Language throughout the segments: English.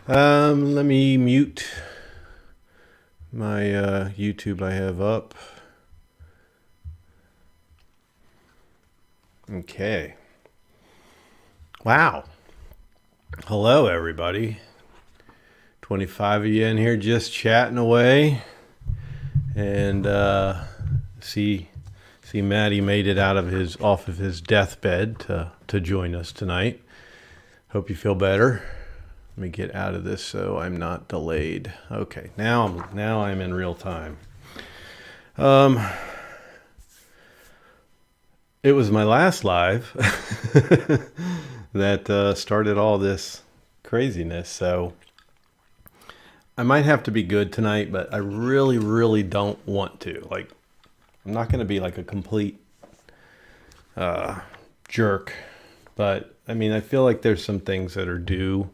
Let me mute my YouTube I have up. Okay. Wow. Hello, everybody. 25 of you in here just chatting away. And see Maddie made it off of his deathbed to join us tonight. Hope you feel better. Let me get out of this so I'm not delayed. Okay, now I'm in real time. It was my last live that started all this craziness. So I might have to be good tonight, but I really, really don't want to. Like, I'm not going to be like a complete jerk, but I mean, I feel like there's some things that are due.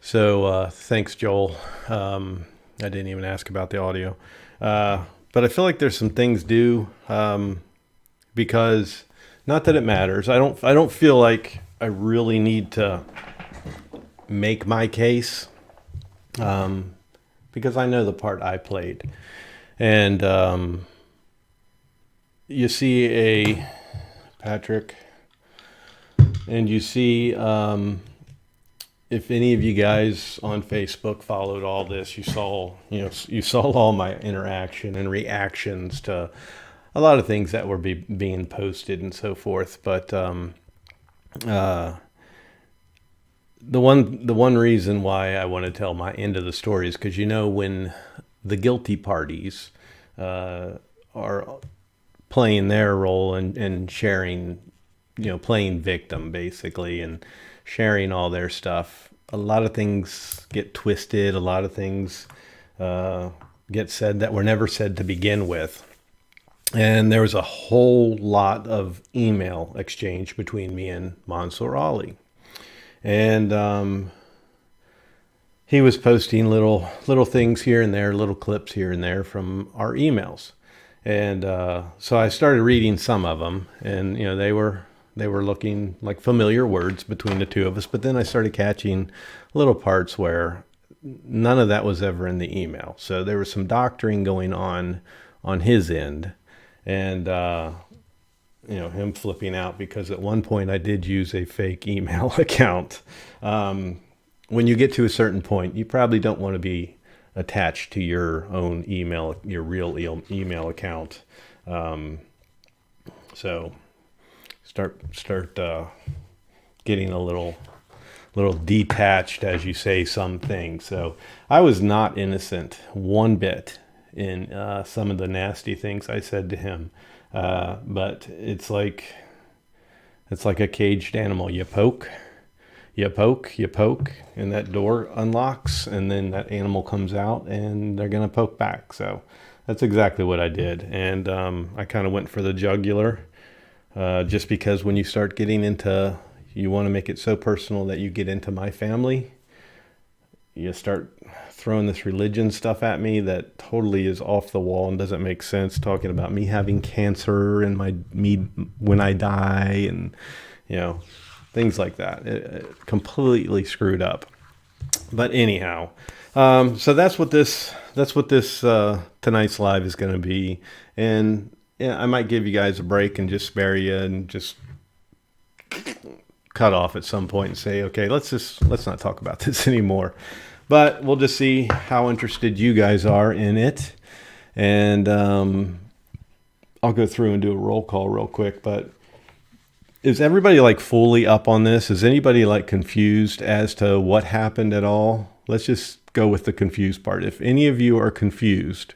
So thanks, Joel. I didn't even ask about the audio, but I feel like there's some things due because, not that it matters. I don't feel like I really need to make my case because I know the part I played, and you see a Patrick, and you see. If any of you guys on Facebook followed all this, you saw all my interaction and reactions to a lot of things that were being posted and so forth. But the one reason why I want to tell my end of the story is because when the guilty parties are playing their role and sharing, playing victim basically, and sharing all their stuff, a lot of things get twisted. A lot of things get said that were never said to begin with. And there was a whole lot of email exchange between me and Mansour Ali. And he was posting little things here and there, little clips here and there from our emails. And so I started reading some of them, and they were looking like familiar words between the two of us, but then I started catching little parts where none of that was ever in the email. So there was some doctoring going on his end, and him flipping out because at one point I did use a fake email account. When you get to a certain point, you probably don't want to be attached to your own email, your real email account. So start getting a little detached as you say some things. So I was not innocent one bit in some of the nasty things I said to him, but it's like a caged animal. You poke, and that door unlocks, and then that animal comes out, and they're gonna poke back. So that's exactly what I did, and I kind of went for the jugular. Just because when you start getting into, you want to make it so personal that you get into my family, you start throwing this religion stuff at me that totally is off the wall and doesn't make sense, talking about me having cancer and me when I die, and things like that. It completely screwed up. But anyhow, so that's what this tonight's live is going to be. And yeah, I might give you guys a break and just spare you and just cut off at some point and say, okay, let's not talk about this anymore. But we'll just see how interested you guys are in it. And I'll go through and do a roll call real quick. But is everybody like fully up on this? Is anybody like confused as to what happened at all? Let's just go with the confused part. If any of you are confused,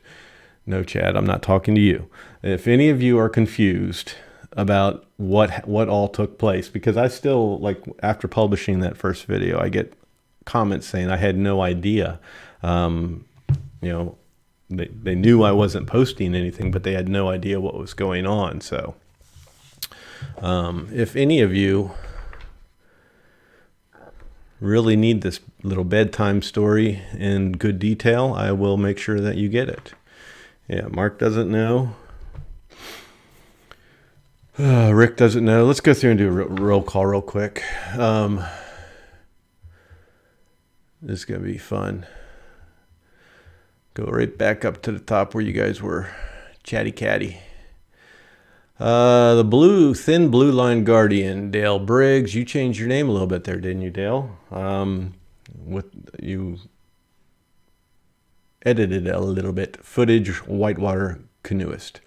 no, Chad, I'm not talking to you. If any of you are confused about what all took place, because I still, like, after publishing that first video, I get comments saying I had no idea. They knew I wasn't posting anything, but they had no idea what was going on. So if any of you really need this little bedtime story in good detail, I will make sure that you get it. Yeah, Mark doesn't know. Rick doesn't know. Let's go through and do a roll call real quick. This is going to be fun. Go right back up to the top where you guys were. Chatty Catty. The thin blue line guardian, Dale Briggs. You changed your name a little bit there, didn't you, Dale? You edited a little bit. Footage whitewater canoeist.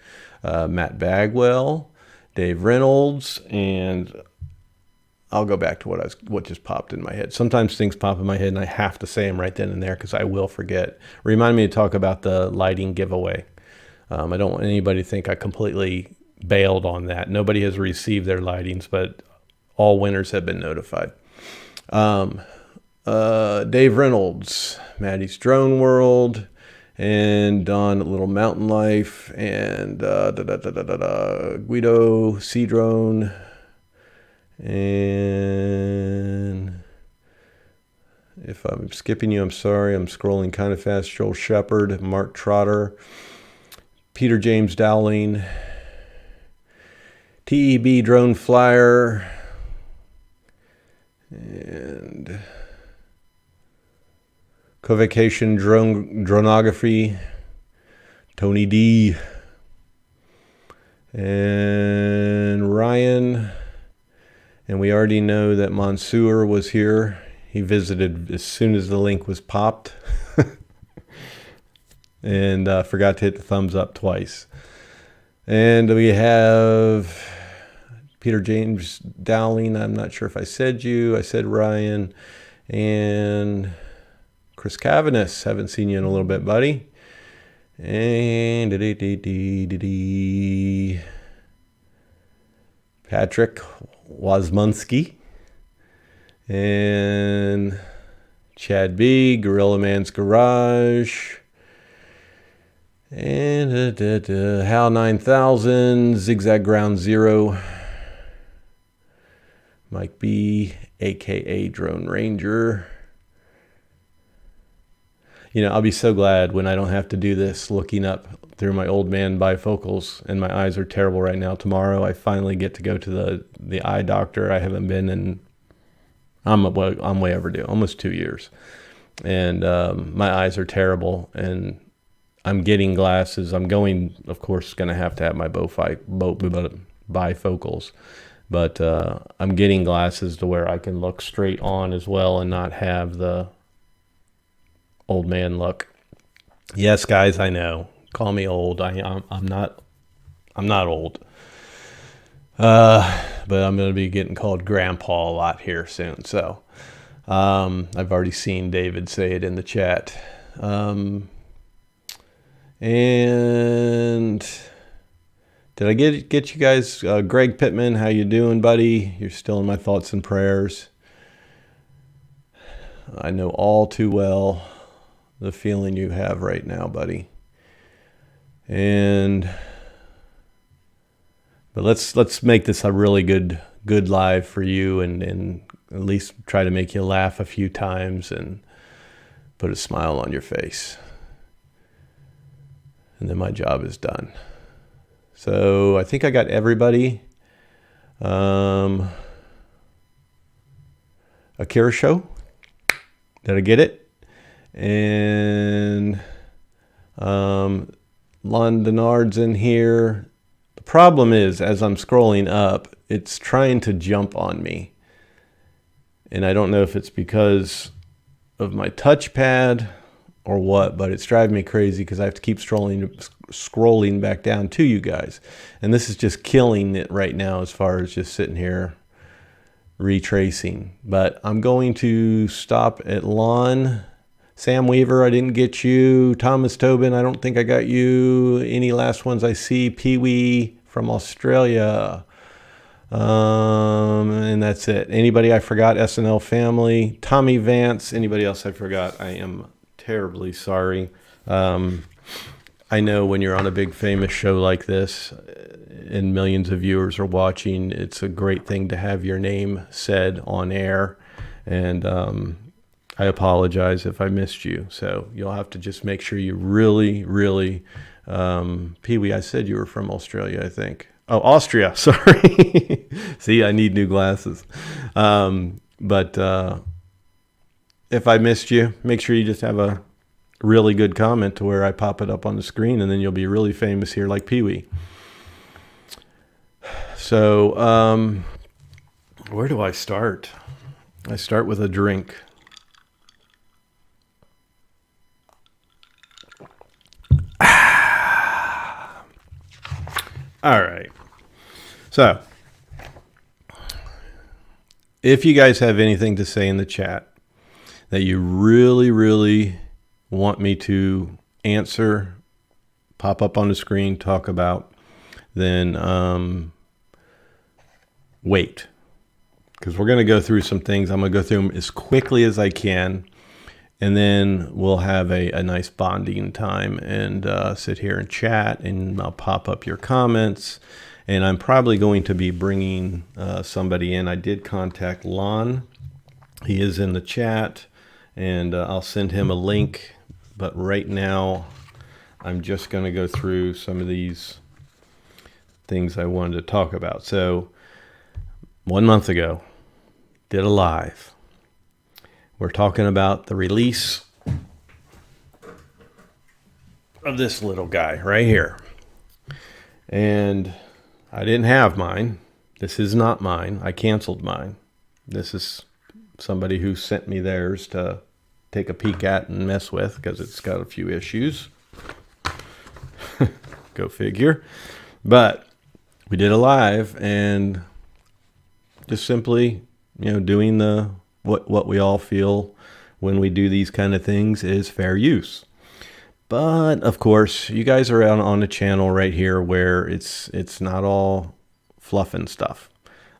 Matt Bagwell, Dave Reynolds, and I'll go back to what just popped in my head. Sometimes things pop in my head and I have to say them right then and there because I will forget. Remind me to talk about the lighting giveaway. I don't want anybody to think I completely bailed on that. Nobody has received their lightings, but all winners have been notified. Dave Reynolds, Maddie's Drone World, and Don Little Mountain Life, and Guido Sea Drone, and if I'm skipping you, I'm sorry. I'm scrolling kind of fast. Joel Shepard, Mark Trotter, Peter James Dowling, TEB Drone Flyer, and Covacation Dronography, Tony D, and Ryan. And we already know that Mansour was here. He visited as soon as the link was popped. And forgot to hit the thumbs up twice. And we have Peter James Dowling. I'm not sure if I said you. I said Ryan. And Chris Cavanis. Haven't seen you in a little bit, buddy. And Patrick Wasmunsky. And Chad B, Gorilla Man's Garage, and Hal 9000, Zigzag Ground Zero, Mike B, aka Drone Ranger. You know, I'll be so glad when I don't have to do this looking up through my old man bifocals, and my eyes are terrible right now. Tomorrow I finally get to go to the eye doctor. I haven't been in, I'm way overdue, almost 2 years. And my eyes are terrible, and I'm getting glasses. I'm going, of course, going to have my bifocals. But I'm getting glasses to where I can look straight on as well and not have the old man look. Yes, guys, I know. Call me old. I'm not old. But I'm going to be getting called grandpa a lot here soon. So I've already seen David say it in the chat. And did I get you guys? Greg Pittman, how you doing, buddy? You're still in my thoughts and prayers. I know all too well the feeling you have right now, buddy. But let's make this a really good live for you, and at least try to make you laugh a few times and put a smile on your face. And then my job is done. So I think I got everybody. Akira Show. Did I get it? And Londonard's in here. The problem is, as I'm scrolling up, it's trying to jump on me. And I don't know if it's because of my touchpad or what, but it's driving me crazy because I have to keep scrolling back down to you guys. And this is just killing it right now as far as just sitting here retracing. But I'm going to stop at Lon. Sam Weaver, I didn't get you. Thomas Tobin, I don't think I got you. Any last ones I see? Pee-wee from Australia. And that's it. Anybody I forgot? SNL family. Tommy Vance. Anybody else I forgot? I am terribly sorry. I know when you're on a big famous show like this and millions of viewers are watching, it's a great thing to have your name said on air. And I apologize if I missed you. So you'll have to just make sure you really, really, Pee-wee, I said you were from Australia, I think. Oh, Austria, sorry. See, I need new glasses. But if I missed you, make sure you just have a really good comment to where I pop it up on the screen, and then you'll be really famous here like Pee-wee. So, where do I start? I start with a drink. All right. So, if you guys have anything to say in the chat that you really, really want me to answer, pop up on the screen, talk about, then wait. Because we're going to go through some things. I'm going to go through them as quickly as I can. And then we'll have a nice bonding time and sit here and chat, and I'll pop up your comments. And I'm probably going to be bringing somebody in. I did contact Lon. He is in the chat, and I'll send him a link. But right now, I'm just going to go through some of these things I wanted to talk about. So 1 month ago, did a live. We're talking about the release of this little guy right here. And I didn't have mine. This is not mine. I canceled mine. This is somebody who sent me theirs to take a peek at and mess with because it's got a few issues. Go figure. But we did a live and just simply, doing the what we all feel when we do these kind of things is fair use. But of course, you guys are on a channel right here where it's not all fluff and stuff.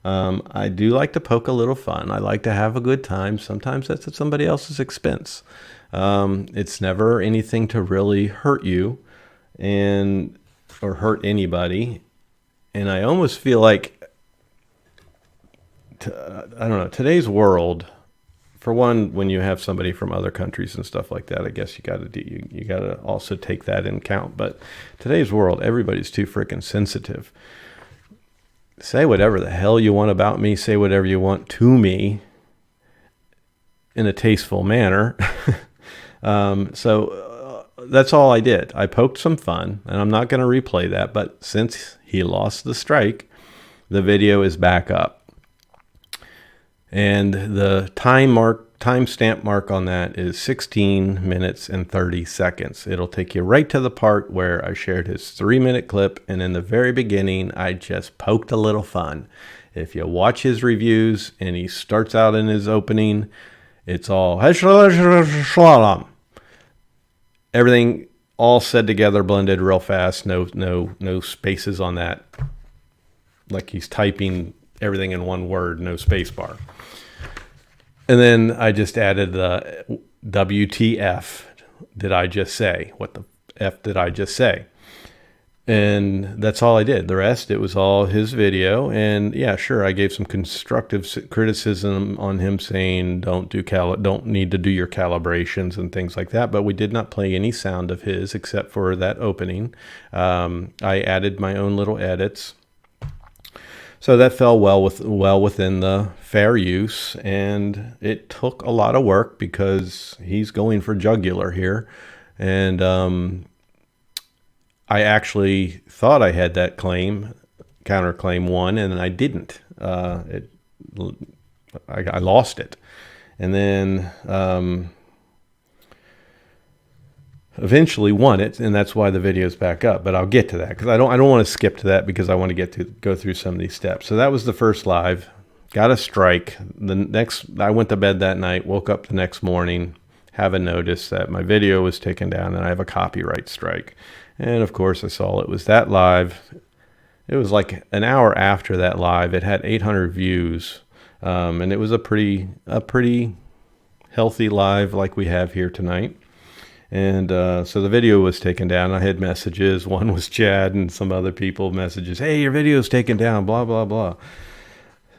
I do like to poke a little fun. I like to have a good time. Sometimes that's at somebody else's expense. It's never anything to really hurt you or hurt anybody. And I almost feel like, I don't know, today's world, for one, when you have somebody from other countries and stuff like that, I guess you got to also take that in account. But today's world, everybody's too freaking sensitive. Say whatever the hell you want about me. Say whatever you want to me in a tasteful manner. So that's all I did. I poked some fun, and I'm not going to replay that. But since he lost the strike, the video is back up. And the timestamp mark on that is 16 minutes and 30 seconds. It'll take you right to the part where I shared his 3-minute clip. And in the very beginning, I just poked a little fun. If you watch his reviews and he starts out in his opening, it's all everything all said together, blended real fast. No spaces on that. Like he's typing everything in one word, no space bar. And then I just added the WTF did I just say? What the F did I just say? And that's all I did. The rest, it was all his video. And yeah, sure, I gave some constructive criticism on him saying don't need to do your calibrations and things like that. But we did not play any sound of his except for that opening. I added my own little edits. So that fell well within the fair use, and it took a lot of work because he's going for jugular here. And I actually thought I had that counterclaim won, and I didn't. I lost it. And then eventually won it, and that's why the video's back up. But I'll get to that because I don't want to skip to that because I want to go through some of these steps. So that was the first live. Got a strike. I went to bed that night, woke up the next morning, have a notice that my video was taken down and I have a copyright strike. And of course I saw it was that live. It was like an hour after that live. It had 800 views. And it was a pretty healthy live like we have here tonight. And so the video was taken down. I had messages. One was Chad and some other people messages. Hey, your video's taken down, blah, blah, blah.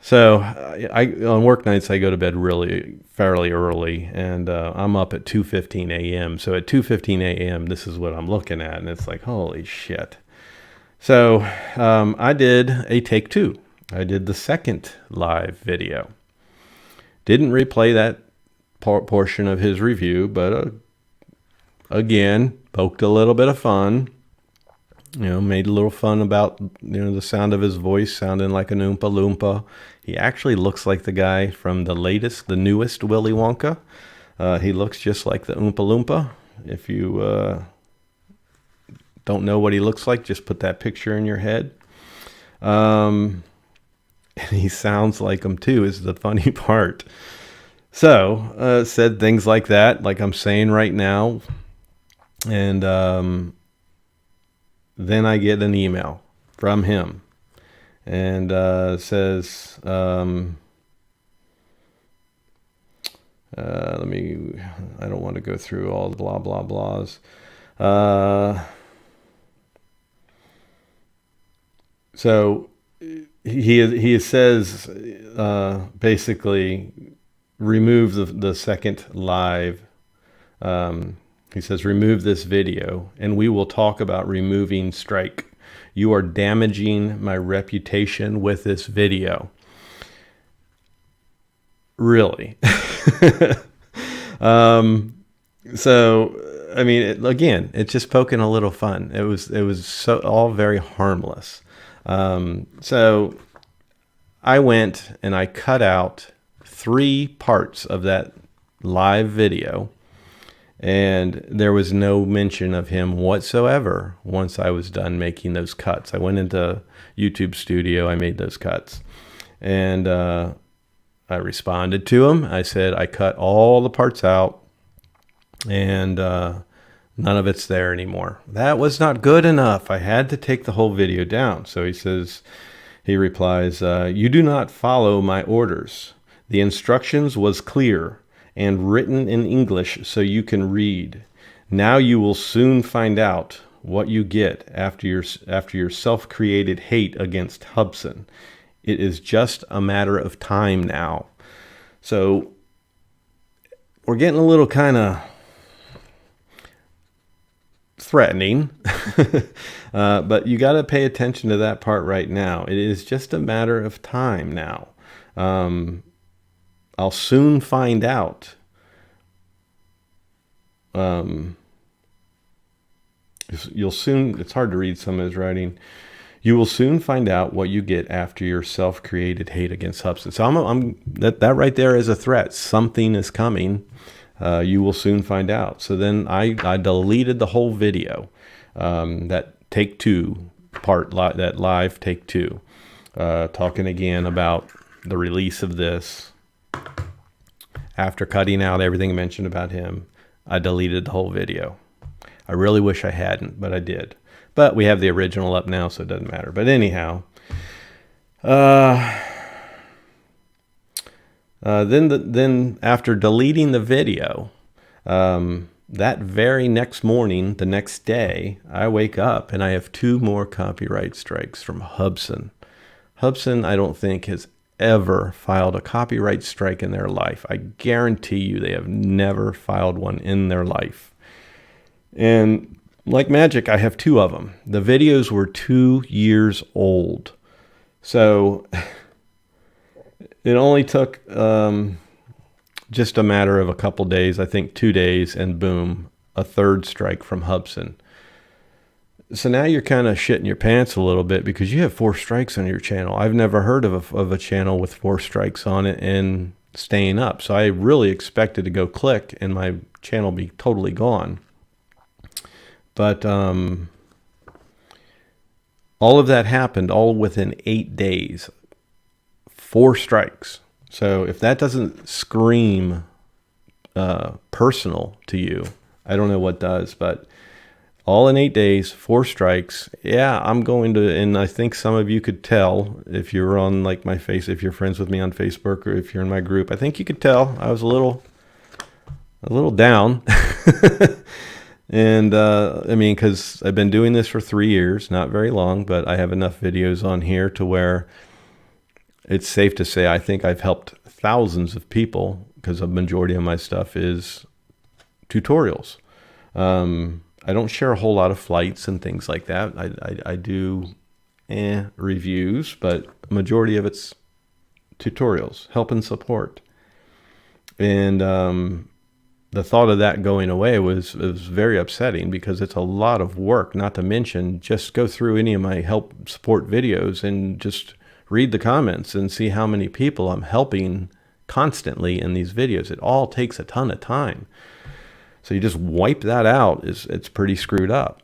So on work nights, I go to bed fairly early, and I'm up at 2:15 a.m. So at 2:15 a.m., this is what I'm looking at, and it's like, holy shit. So I did a take two. I did the second live video. Didn't replay that portion of his review, but again, poked a little bit of fun. Made a little fun about, the sound of his voice sounding like an Oompa Loompa. He actually looks like the guy from the newest Willy Wonka. He looks just like the Oompa Loompa. If you don't know what he looks like, just put that picture in your head. And he sounds like him too, is the funny part. So, said things like that, like I'm saying right now. And then I get an email from him, and says, I don't want to go through all the blah, blah, blahs. So he says, basically, remove the second live. He says, remove this video, and we will talk about removing strike. You are damaging my reputation with this video. Really? So, I mean, again, it's just poking a little fun. It was so all very harmless. So I went and I cut out 3 parts of that live video, and there was no mention of him whatsoever once I was done making those cuts. I went into YouTube Studio, I made those cuts, and I responded to him. I said, I cut all the parts out, and none of it's there anymore. That was not good enough. I had to take the whole video down. So he replies, you do not follow my orders. The instructions was clear and written in English so you can read. Now you will soon find out what you get after your self-created hate against Hubson. It is just a matter of time now. So we're getting a little kind of threatening, but you got to pay attention to that part right now. It is just a matter of time now. I'll soon find out. You'll soon, it's hard to read some of his writing. You will soon find out what you get after your self-created hate against Hubson. So that right there is a threat. Something is coming. You will soon find out. So then I deleted the whole video, that take 2 part, that live take 2, talking again about the release of this. After cutting out everything mentioned about him, I deleted the whole video. I really wish I hadn't, but I did. But we have the original up now, so it doesn't matter. But anyhow, then after deleting the video, that very next morning, the next day, I wake up and I have 2 more copyright strikes from Hubson. Hubson, I don't think, has ever filed a copyright strike in their life. I guarantee you they have never filed one in their life. And like magic, I have 2 of them. The videos were 2 years old. So it only took just a matter of a couple days, I think 2 days, and boom, a 3rd strike from Hubson. So now you're kind of shitting your pants a little bit because you have 4 strikes on your channel. I've never heard of a channel with 4 strikes on it and staying up. So I really expected to go click and my channel be totally gone. But all of that happened all within 8 days. 4 strikes. So if that doesn't scream personal to you, I don't know what does. But all in 8 days, 4 strikes. Yeah, I'm going to, and I think some of you could tell if you're on like my face, if you're friends with me on Facebook, or if you're in my group, I think you could tell I was a little down. And I mean, because I've been doing this for 3 years, not very long, but I have enough videos on here to where it's safe to say I think I've helped thousands of people, because a majority of my stuff is tutorials. I don't share a whole lot of flights and things like that. I do reviews, but a majority of it's tutorials, help and support. And the thought of that going away was very upsetting, because it's a lot of work. Not to mention, just go through any of my help support videos and just read the comments and see how many people I'm helping constantly in these videos. It all takes a ton of time. So you just wipe that out, it's pretty screwed up.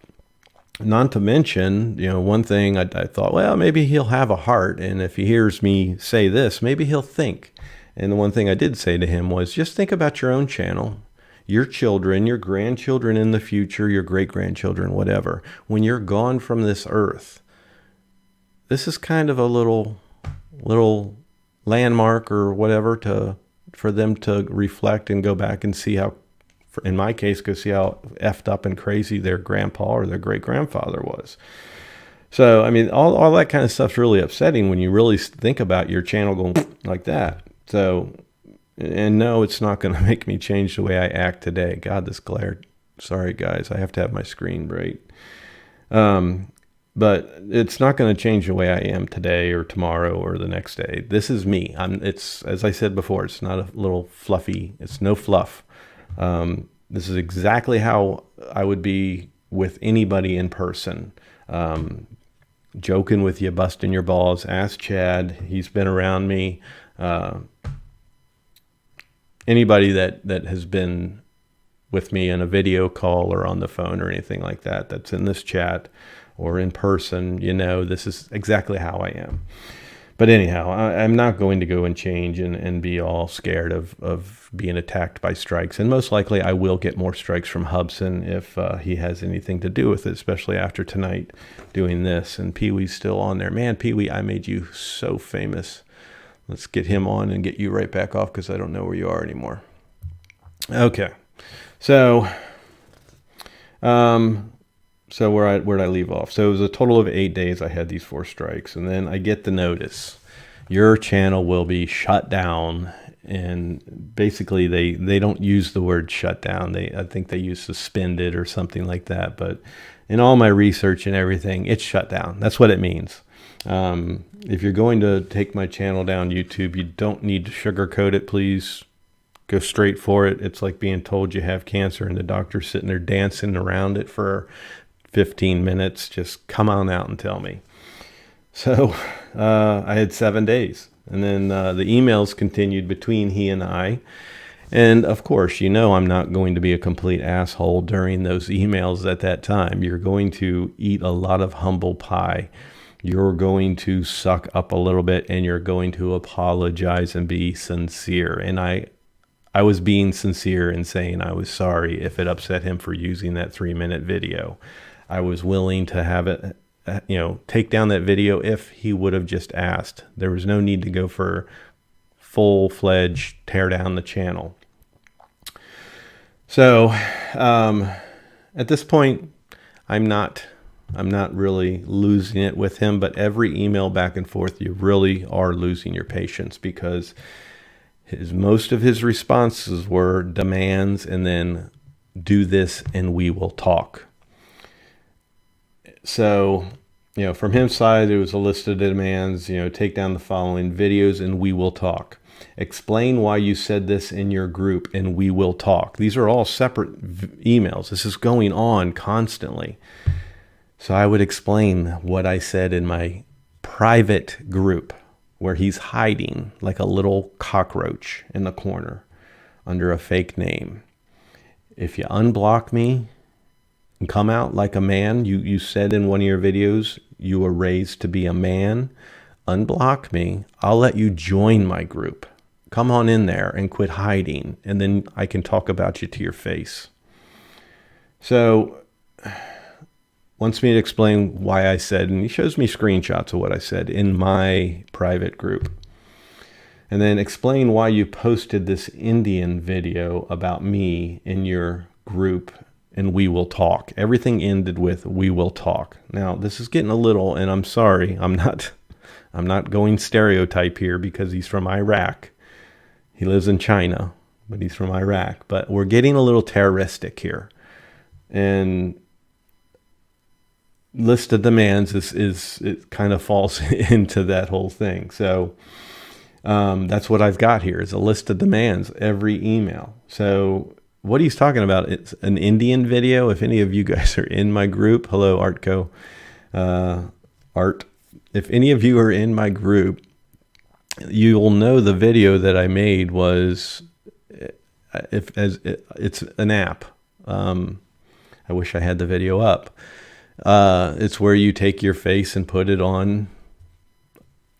Not to mention, one thing I thought, well, maybe he'll have a heart, and if he hears me say this, maybe he'll think. And the one thing I did say to him was, just think about your own channel, your children, your grandchildren in the future, your great-grandchildren, whatever. When you're gone from this earth, this is kind of a little landmark or whatever for them to reflect and go back and see how, in my case, go see how effed up and crazy their grandpa or their great-grandfather was. So, I mean, all that kind of stuff's really upsetting when you really think about your channel going like that. So, and no, it's not going to make me change the way I act today. God, this glare. Sorry, guys. I have to have my screen bright. But it's not going to change the way I am today or tomorrow or the next day. This is me. It's, as I said before, it's not a little fluffy. It's no fluff. This is exactly how I would be with anybody in person. Joking with you, busting your balls. Ask Chad. He's been around me. Anybody that has been with me in a video call or on the phone or anything like that, that's in this chat or in person, this is exactly how I am. But anyhow, I'm not going to go and change and be all scared of being attacked by strikes. And most likely I will get more strikes from Hubson if he has anything to do with it, especially after tonight doing this. And Pee-wee's still on there. Man, Pee-wee, I made you so famous. Let's get him on and get you right back off, because I don't know where you are anymore. Okay. So, where'd I leave off? So it was a total of 8 days I had these 4 strikes, and then I get the notice. Your channel will be shut down. And basically they don't use the word shut down. I think they use suspended or something like that. But in all my research and everything, it's shut down. That's what it means. If you're going to take my channel down YouTube, you don't need to sugarcoat it. Please go straight for it. It's like being told you have cancer and the doctor's sitting there dancing around it for 15 minutes. Just come on out and tell me. So I had 7 days, and then the emails continued between he and I. And of course, I'm not going to be a complete asshole during those emails at that time. You're going to eat a lot of humble pie. You're going to suck up a little bit, and you're going to apologize and be sincere. And I was being sincere in saying I was sorry if it upset him for using that 3-minute video. I was willing to have it, take down that video if he would have just asked. There was no need to go for full-fledged tear down the channel. So at this point, I'm not really losing it with him, but every email back and forth, you really are losing your patience, because most of his responses were demands and then do this and we will talk. So, from his side, it was a list of demands, take down the following videos and we will talk. Explain why you said this in your group and we will talk. These are all separate emails. This is going on constantly. So I would explain what I said in my private group, where he's hiding like a little cockroach in the corner under a fake name. If you unblock me and come out like a man, you said in one of your videos you were raised to be a man, unblock me, I'll let you join my group. Come on in there and quit hiding, and then I can talk about you to your face. So wants me to explain why I said, and he shows me screenshots of what I said in my private group. And then explain why you posted this Indian video about me in your group and we will talk. Everything ended with we will talk. Now, this is getting a little, and I'm sorry, I'm not going stereotype here because he's from Iraq. He lives in China, but he's from Iraq. But we're getting a little terroristic here. And list of demands it kind of falls into that whole thing. So That's what I've got here is a list of demands every email. So what he's talking about, it's an Indian video. If any of you guys are in my group, hello, Artco, Art. If any of you are in my group, you'll know the video that I made was, it's an app. I wish I had the video up. It's where you take your face and put it on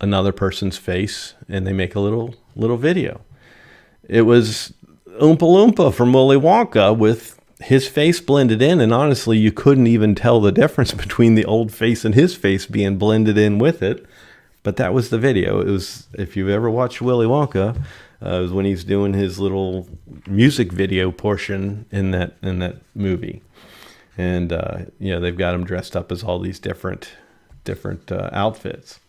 another person's face, and they make a little video. It was Oompa Loompa from Willy Wonka with his face blended in, and honestly, you couldn't even tell the difference between the old face and his face being blended in with it. But that was the video. It was, if you've ever watched Willy Wonka, it was when he's doing his little music video portion in that movie. And they've got him dressed up as all these different outfits.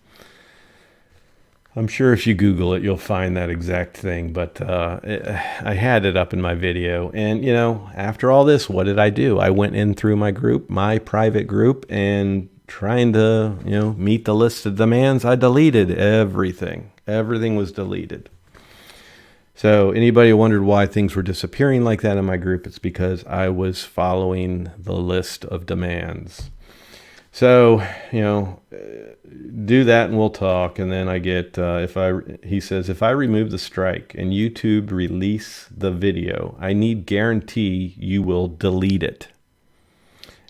I'm sure if you Google it, you'll find that exact thing. But I had it up in my video. And, after all this, what did I do? I went in through my group, my private group, and trying to, meet the list of demands, I deleted everything. Everything was deleted. So anybody wondered why things were disappearing like that in my group, it's because I was following the list of demands. So, do that and we'll talk. And then I get, he says, if I remove the strike and YouTube release the video, I need guarantee you will delete it.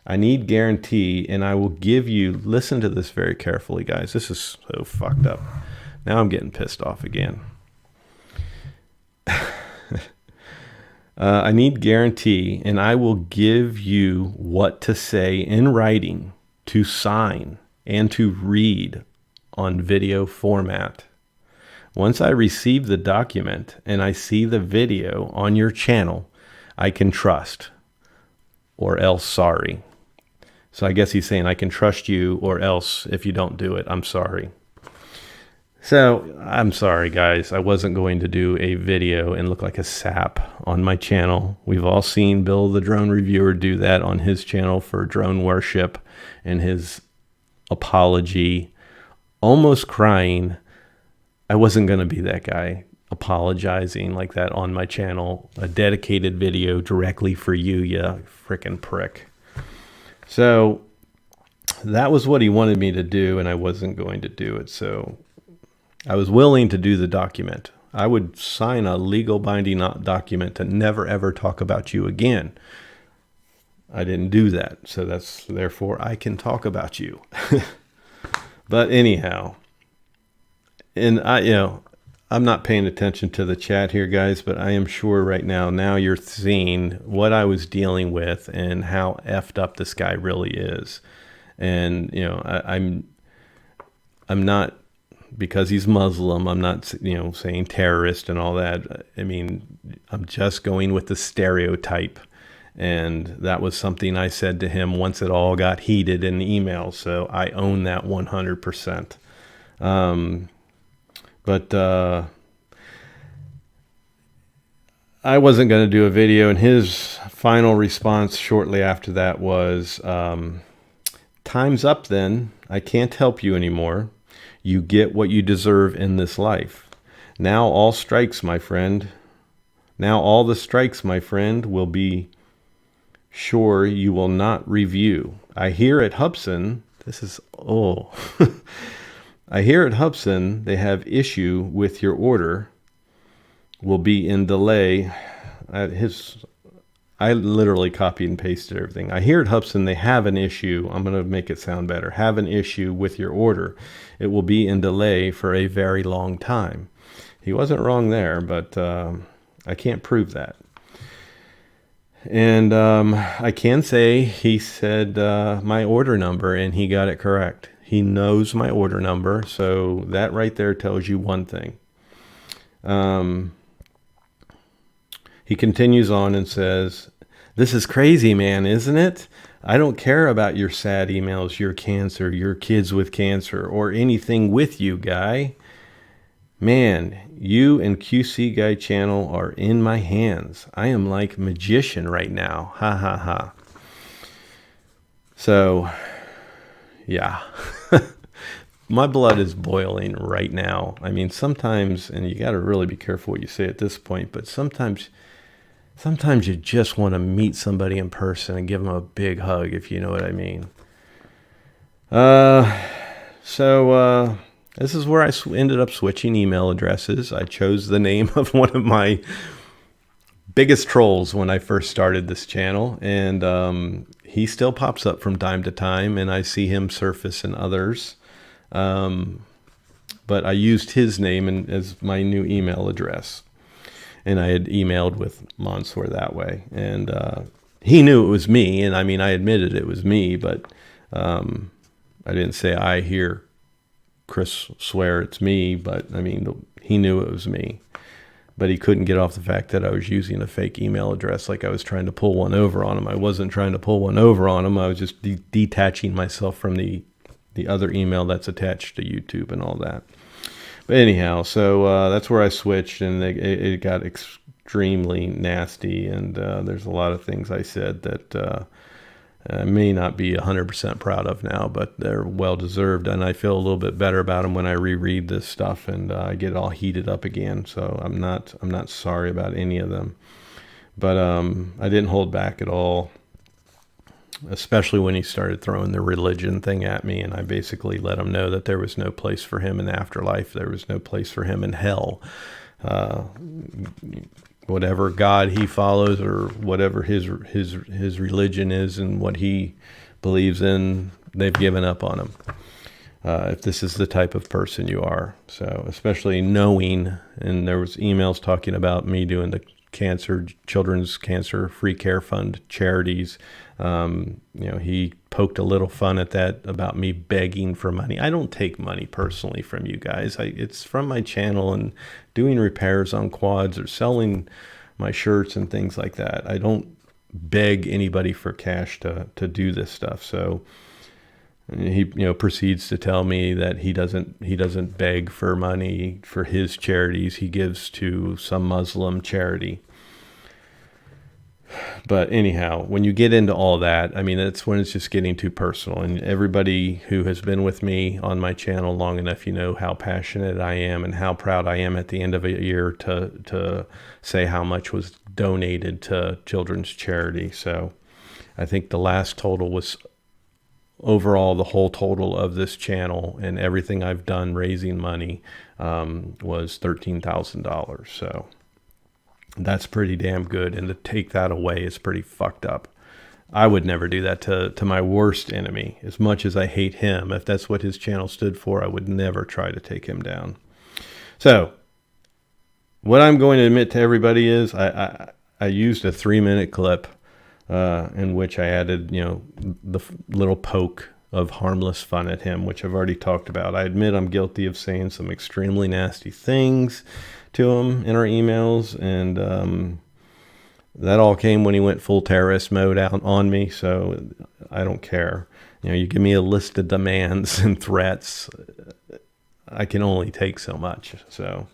I need guarantee, and I will give you, listen to this very carefully, guys. This is so fucked up. Now I'm getting pissed off again. I need guarantee, and I will give you what to say in writing, to sign, and to read on video format. Once I receive the document and I see the video on your channel, I can trust, or else sorry. So I guess he's saying I can trust you, or else if you don't do it, I'm sorry. So I'm sorry, guys. I wasn't going to do a video and look like a sap on my channel. We've all seen Bill the Drone Reviewer do that on his channel for drone worship and his apology, almost crying. I wasn't going to be that guy apologizing like that on my channel. A dedicated video directly for you, you frickin' prick. So that was what he wanted me to do, and I wasn't going to do it. So I was willing to do the document. I would sign a legal binding document to never ever talk about you again. I didn't do that. So therefore I can talk about you. But anyhow, and I'm not paying attention to the chat here, guys, but I am sure right now you're seeing what I was dealing with and how effed up this guy really is. And, I'm not, because he's Muslim, I'm not, saying terrorist and all that. I mean, I'm just going with the stereotype. And that was something I said to him once it all got heated in the email. So I own that 100%. But I wasn't going to do a video, and his final response shortly after that was, time's up then. I can't help you anymore. You get what you deserve in this life. Now all strikes, my friend. Now all the strikes, my friend, will be sure you will not review. I hear at Hubson, I hear at Hubson they have issue with your order. Will be in delay. I literally copied and pasted everything. I hear at Hubson they have an issue. I'm going to make it sound better. Have an issue with your order. It will be in delay for a very long time. He wasn't wrong there, but I can't prove that. And I can say he said my order number, and he got it correct. He knows my order number, so that right there tells you one thing. He continues on and says, this is crazy, man, isn't it? I don't care about your sad emails, your cancer, your kids with cancer, or anything with you, guy. Man, you and QC Guy channel are in my hands. I am like magician right now. Ha ha ha. So, yeah. my blood is boiling right now. I mean, sometimes, and you got to really be careful what you say at this point, but sometimes you just want to meet somebody in person and give them a big hug, if you know what I mean. So this is where I ended up switching email addresses. I chose the name of one of my biggest trolls when I first started this channel, and he still pops up from time to time, and I see him surface in others. But I used his name as my new email address, and I had emailed with Mansour that way, and he knew it was me, and I mean, I admitted it was me, but I didn't say, I hear Chris swear it's me, but I mean, he knew it was me. But he couldn't get off the fact that I was using a fake email address, like I was trying to pull one over on him. I wasn't trying to pull one over on him. I was just detaching myself from the other email that's attached to YouTube and all that. But anyhow, so that's where I switched, and it got extremely nasty. And there's a lot of things I said that I may not be 100% proud of now, but they're well deserved, and I feel a little bit better about them when I reread this stuff and I get all heated up again. So I'm not sorry about any of them, but I didn't hold back at all, especially when he started throwing the religion thing at me, and I basically let him know that there was no place for him in the afterlife. There was no place for him in hell. Whatever God he follows, or whatever his religion is and what he believes in, they've given up on him. If this is the type of person you are. So especially knowing, and there was emails talking about me doing the children's cancer free care fund charities. He poked a little fun at that about me begging for money. I don't take money personally from you guys. It's from my channel and doing repairs on quads or selling my shirts and things like that. I don't beg anybody for cash to do this stuff. So he proceeds to tell me that he doesn't beg for money for his charities. He gives to some Muslim charity. But anyhow, when you get into all that, I mean, that's when it's just getting too personal. And everybody who has been with me on my channel long enough, you know how passionate I am and how proud I am at the end of a year to say how much was donated to children's charity. So I think the last total was overall, the whole total of this channel and everything I've done raising money was $13,000. So that's pretty damn good. And to take that away is pretty fucked up. I would never do that to my worst enemy. As much as I hate him, if that's what his channel stood for, I would never try to take him down. So what I'm going to admit to everybody is I used a 3-minute clip in which I added, the little poke of harmless fun at him, which I've already talked about. I admit I'm guilty of saying some extremely nasty things to him in our emails, and that all came when he went full terrorist mode out on me. So I don't care. You give me a list of demands and threats, I can only take so much. So,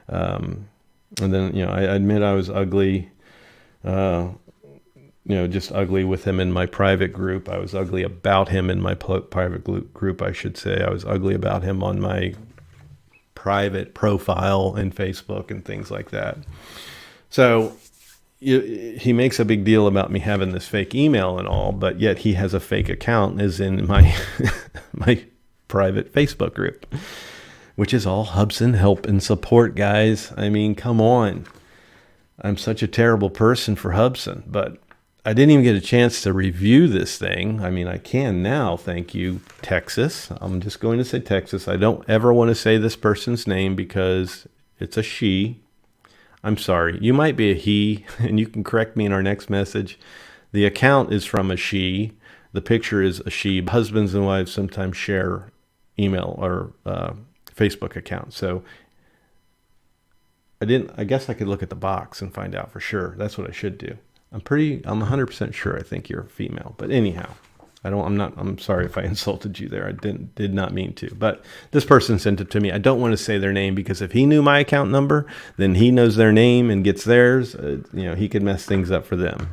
and then, I admit I was ugly, just ugly with him in my private group. I was ugly about him in my private group, I should say. I was ugly about him on my private profile in Facebook and things like that. So he makes a big deal about me having this fake email and all, but yet he has a fake account as in my my private Facebook group, which is all Hubson help and support, guys. I mean, come on. I'm such a terrible person for Hubson, but I didn't even get a chance to review this thing. I mean, I can now, thank you, Texas. I'm just going to say Texas. I don't ever want to say this person's name because it's a she. I'm sorry. You might be a he, and you can correct me in our next message. The account is from a she. The picture is a she. Husbands and wives sometimes share email or Facebook accounts. So I guess I could look at the box and find out for sure. That's what I should do. I'm 100% sure I think you're a female, but anyhow, I'm sorry if I insulted you there. I did not mean to, but this person sent it to me. I don't want to say their name because if he knew my account number, then he knows their name and gets theirs. He could mess things up for them.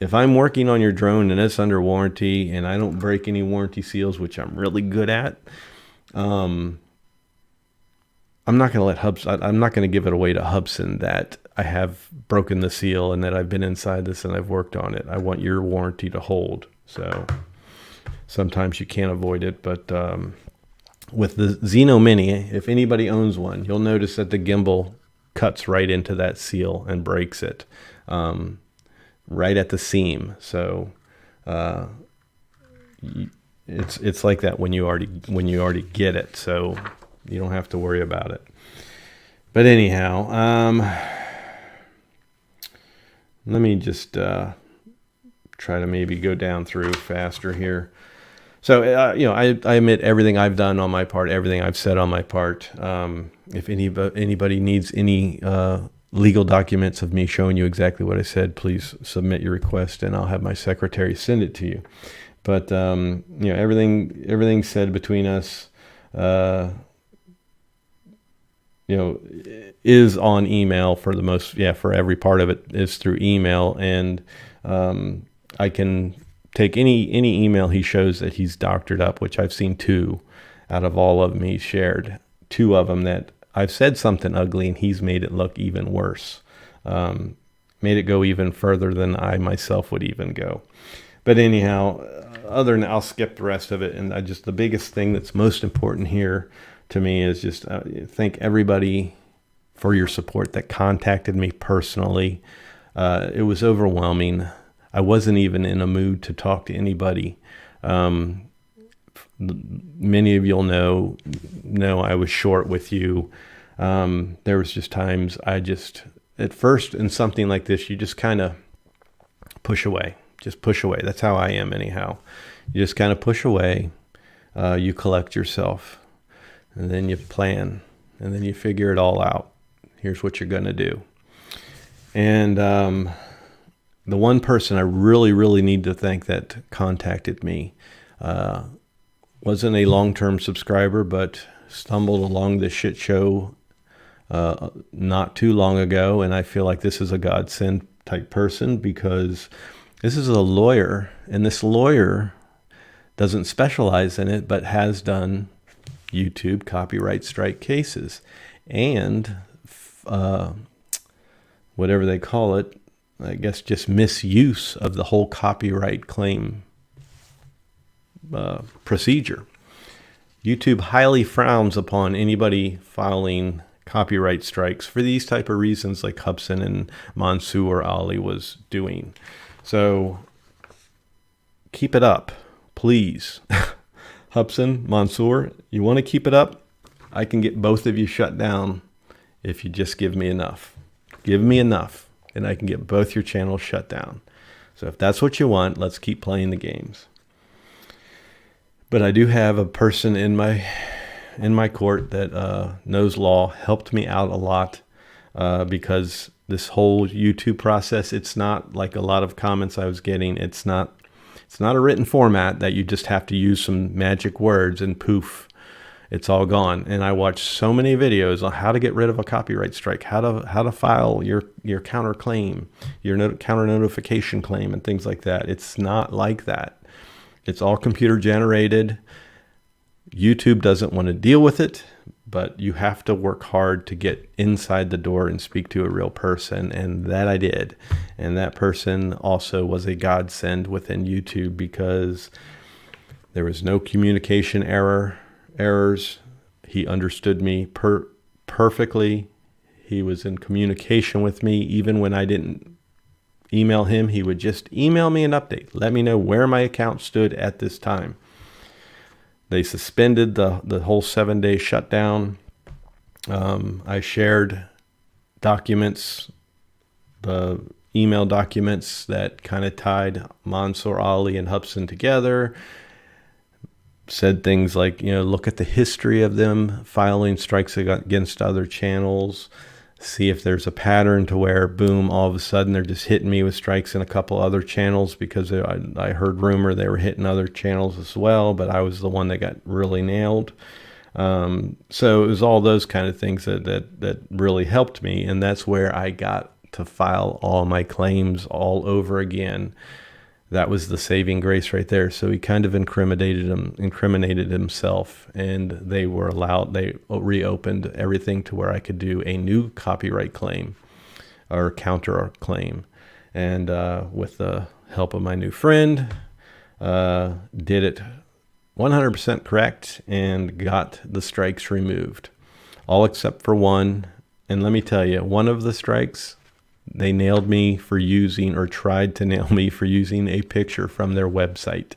If I'm working on your drone and it's under warranty and I don't break any warranty seals, which I'm really good at, I'm not going to let I'm not going to give it away to Hubson that I have broken the seal and that I've been inside this and I've worked on it. I want your warranty to hold. So sometimes you can't avoid it, but with the Xeno Mini, if anybody owns one, you'll notice that the gimbal cuts right into that seal and breaks it, right at the seam. So it's like that when you already get it. So you don't have to worry about it. But anyhow, let me just try to maybe go down through faster here. So, I admit everything I've done on my part, everything I've said on my part. If anybody needs any legal documents of me showing you exactly what I said, please submit your request and I'll have my secretary send it to you. But, everything said between us, is on email for the most, for every part of it is through email. And I can take any email he shows that he's doctored up, which I've seen 2 out of all of them he's shared. 2 of them that I've said something ugly and he's made it look even worse. Made it go even further than I myself would even go. But anyhow, other than I'll skip the rest of it. And the biggest thing that's most important here to me is just thank everybody for your support that contacted me personally. It was overwhelming. I wasn't even in a mood to talk to anybody. Many of you'll know I was short with you. There was just times at first in something like this, you just kind of push away. Just push away. That's how I am anyhow. You just kind of push away. You collect yourself. And then you plan. And then you figure it all out. Here's what you're going to do. And the one person I really, really need to thank that contacted me wasn't a long-term subscriber, but stumbled along this shit show not too long ago. And I feel like this is a godsend type person because this is a lawyer. And this lawyer doesn't specialize in it, but has done YouTube copyright strike cases and whatever they call it, I guess just misuse of the whole copyright claim procedure. YouTube highly frowns upon anybody filing copyright strikes for these type of reasons like Hubson and Mansour Ali was doing. So keep it up, please. Hubson, Mansour, you want to keep it up? I can get both of you shut down if you just give me enough. Give me enough, and I can get both your channels shut down. So if that's what you want, let's keep playing the games. But I do have a person in my court that knows law, helped me out a lot because this whole YouTube process, it's not like a lot of comments I was getting. It's not a written format that you just have to use some magic words and poof, it's all gone. And I watched so many videos on how to get rid of a copyright strike, how to file your counterclaim, your counter notification claim and things like that. It's not like that. It's all computer generated. YouTube doesn't want to deal with it, but you have to work hard to get inside the door and speak to a real person. And that I did. And that person also was a godsend within YouTube because there was no communication errors. He understood me perfectly. He was in communication with me. Even when I didn't email him, he would just email me an update. Let me know where my account stood at this time. They suspended the whole 7-day shutdown. I shared documents, the email documents that kind of tied Mansour Ali and Hubson together. Said things like, look at the history of them filing strikes against other channels. See if there's a pattern to where, boom, all of a sudden they're just hitting me with strikes in a couple other channels because I heard rumor they were hitting other channels as well, but I was the one that got really nailed. So it was all those kind of things that really helped me, and that's where I got to file all my claims all over again. that was the saving grace right there. So he kind of incriminated himself, and they reopened everything to where I could do a new copyright claim or counter claim. And with the help of my new friend, did it 100% correct and got the strikes removed, all except for one. And let me tell you, one of the strikes, they nailed me for using, or tried to nail me for using, a picture from their website.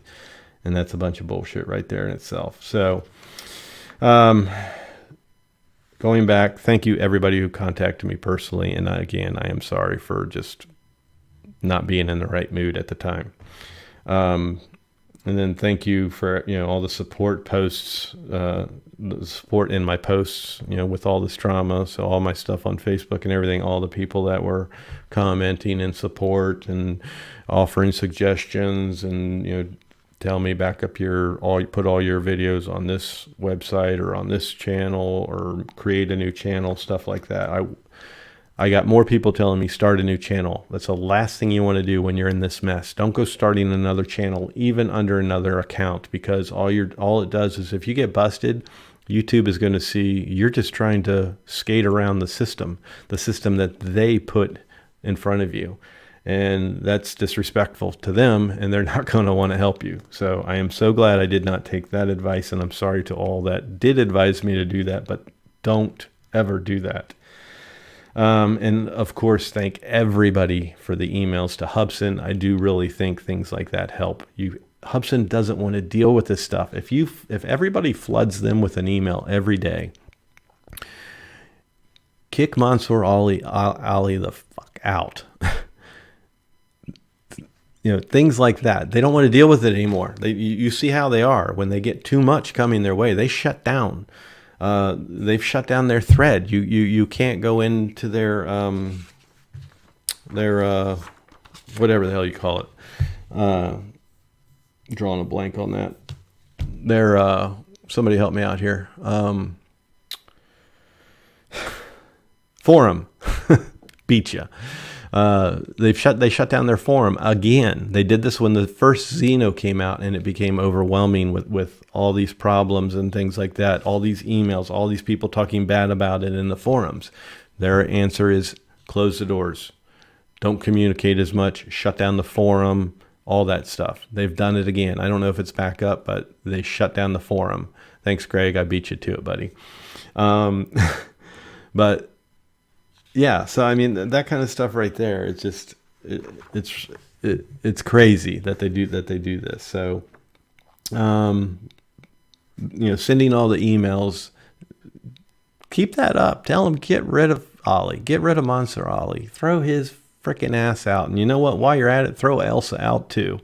And that's a bunch of bullshit right there in itself. So, going back, thank you everybody who contacted me personally. And again, I am sorry for just not being in the right mood at the time. And then thank you for, all the support posts, the support in my posts, with all this drama. So all my stuff on Facebook and everything, all the people that were commenting in support and offering suggestions and, tell me back up put all your videos on this website or on this channel or create a new channel, stuff like that. I got more people telling me start a new channel. That's the last thing you want to do when you're in this mess. Don't go starting another channel, even under another account, because all it does is, if you get busted, YouTube is going to see you're just trying to skate around the system that they put in front of you. And that's disrespectful to them, and they're not going to want to help you. So I am so glad I did not take that advice, and I'm sorry to all that did advise me to do that, but don't ever do that. And of course, thank everybody for the emails to Hubson. I do really think things like that help. Hubson doesn't want to deal with this stuff. If everybody floods them with an email every day, kick Mansour Ali the fuck out. Things like that. They don't want to deal with it anymore. You see how they are when they get too much coming their way. They shut down. They've shut down their thread. You can't go into their whatever the hell you call it. Drawing a blank on that. Their somebody help me out here. Forum. Beat ya. They shut down their forum again. They did this when the first Xeno came out, and it became overwhelming with all these problems and things like that. All these emails, all these people talking bad about it in the forums. Their answer is close the doors. Don't communicate as much. Shut down the forum. All that stuff. They've done it again. I don't know if it's back up, but they shut down the forum. Thanks, Greg. I beat you to it, buddy. But yeah, so I mean that kind of stuff right there. It's just it's crazy that they do this. So, sending all the emails, keep that up. Tell them get rid of Ali, get rid of Mansour Ali, throw his freaking ass out. And you know what? While you're at it, throw Elsa out too.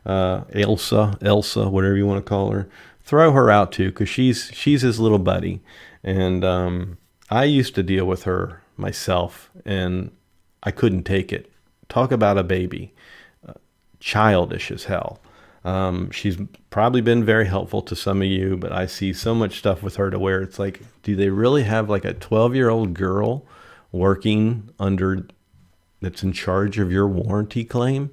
Elsa, whatever you want to call her, throw her out too, because she's his little buddy. And I used to deal with her myself, and I couldn't take it. Talk about a baby, childish as hell. She's probably been very helpful to some of you, but I see so much stuff with her to where it's like, do they really have like a 12-year-old girl working that's in charge of your warranty claim?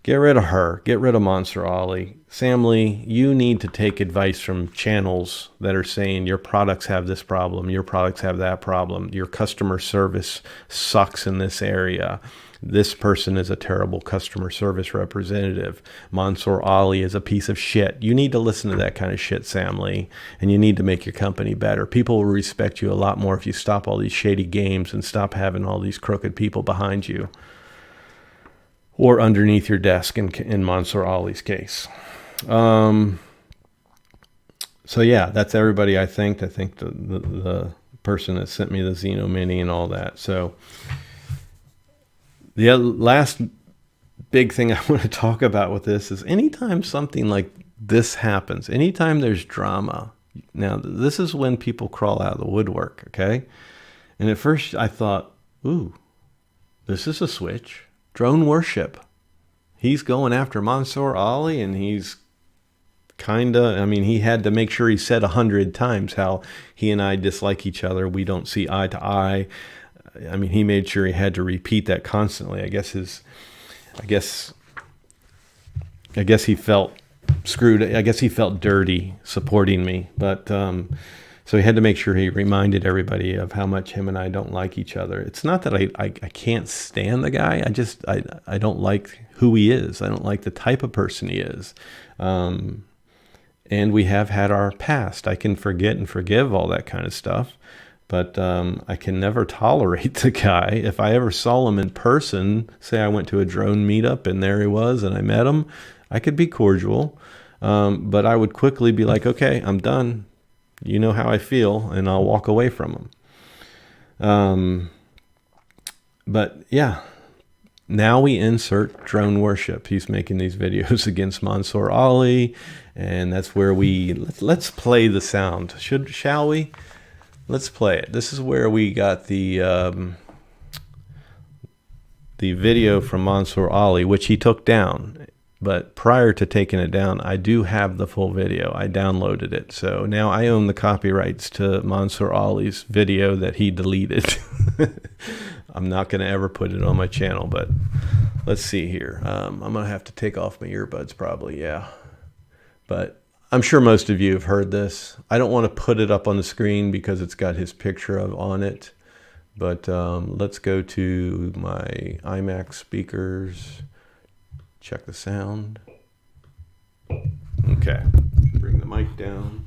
Get rid of her. Get rid of Mansour Ali. Sam Lee, you need to take advice from channels that are saying your products have this problem, your products have that problem, your customer service sucks in this area. This person is a terrible customer service representative. Mansour Ali is a piece of shit. You need to listen to that kind of shit, Sam Lee, and you need to make your company better. People will respect you a lot more if you stop all these shady games and stop having all these crooked people behind you or underneath your desk in Mansour Ali's case. So yeah, that's everybody. I think the person that sent me the Xeno Mini and all that. So the last big thing I want to talk about with this is anytime something like this happens, anytime there's drama. Now, this is when people crawl out of the woodwork, okay? And at first I thought, ooh, this is a switch. Drone worship. He's going after Mansour Ali, and he's he had to make sure he said 100 times how he and I dislike each other. We don't see eye to eye. I mean, he made sure he had to repeat that constantly. I guess I guess he felt screwed. I guess he felt dirty supporting me, but so he had to make sure he reminded everybody of how much him and I don't like each other. It's not that I can't stand the guy. I don't like who he is. I don't like the type of person he is. And we have had our past. I can forget and forgive all that kind of stuff, but I can never tolerate the guy. If I ever saw him in person, say I went to a drone meetup and there he was and I met him, I could be cordial, but I would quickly be like, okay, I'm done. You know how I feel, and I'll walk away from him. But yeah, now we insert drone worship. He's making these videos against Mansour Ali, and that's where let's play the sound. Shall we? Let's play it. This is where we got the video from Mansour Ali, which he took down. But prior to taking it down, I do have the full video. I downloaded it. So now I own the copyrights to Mansour Ali's video that he deleted. I'm not going to ever put it on my channel, but let's see here. I'm going to have to take off my earbuds probably, yeah. But I'm sure most of you have heard this. I don't want to put it up on the screen because it's got his picture on it. But let's go to my iMac speakers. Check the sound. Okay, bring the mic down.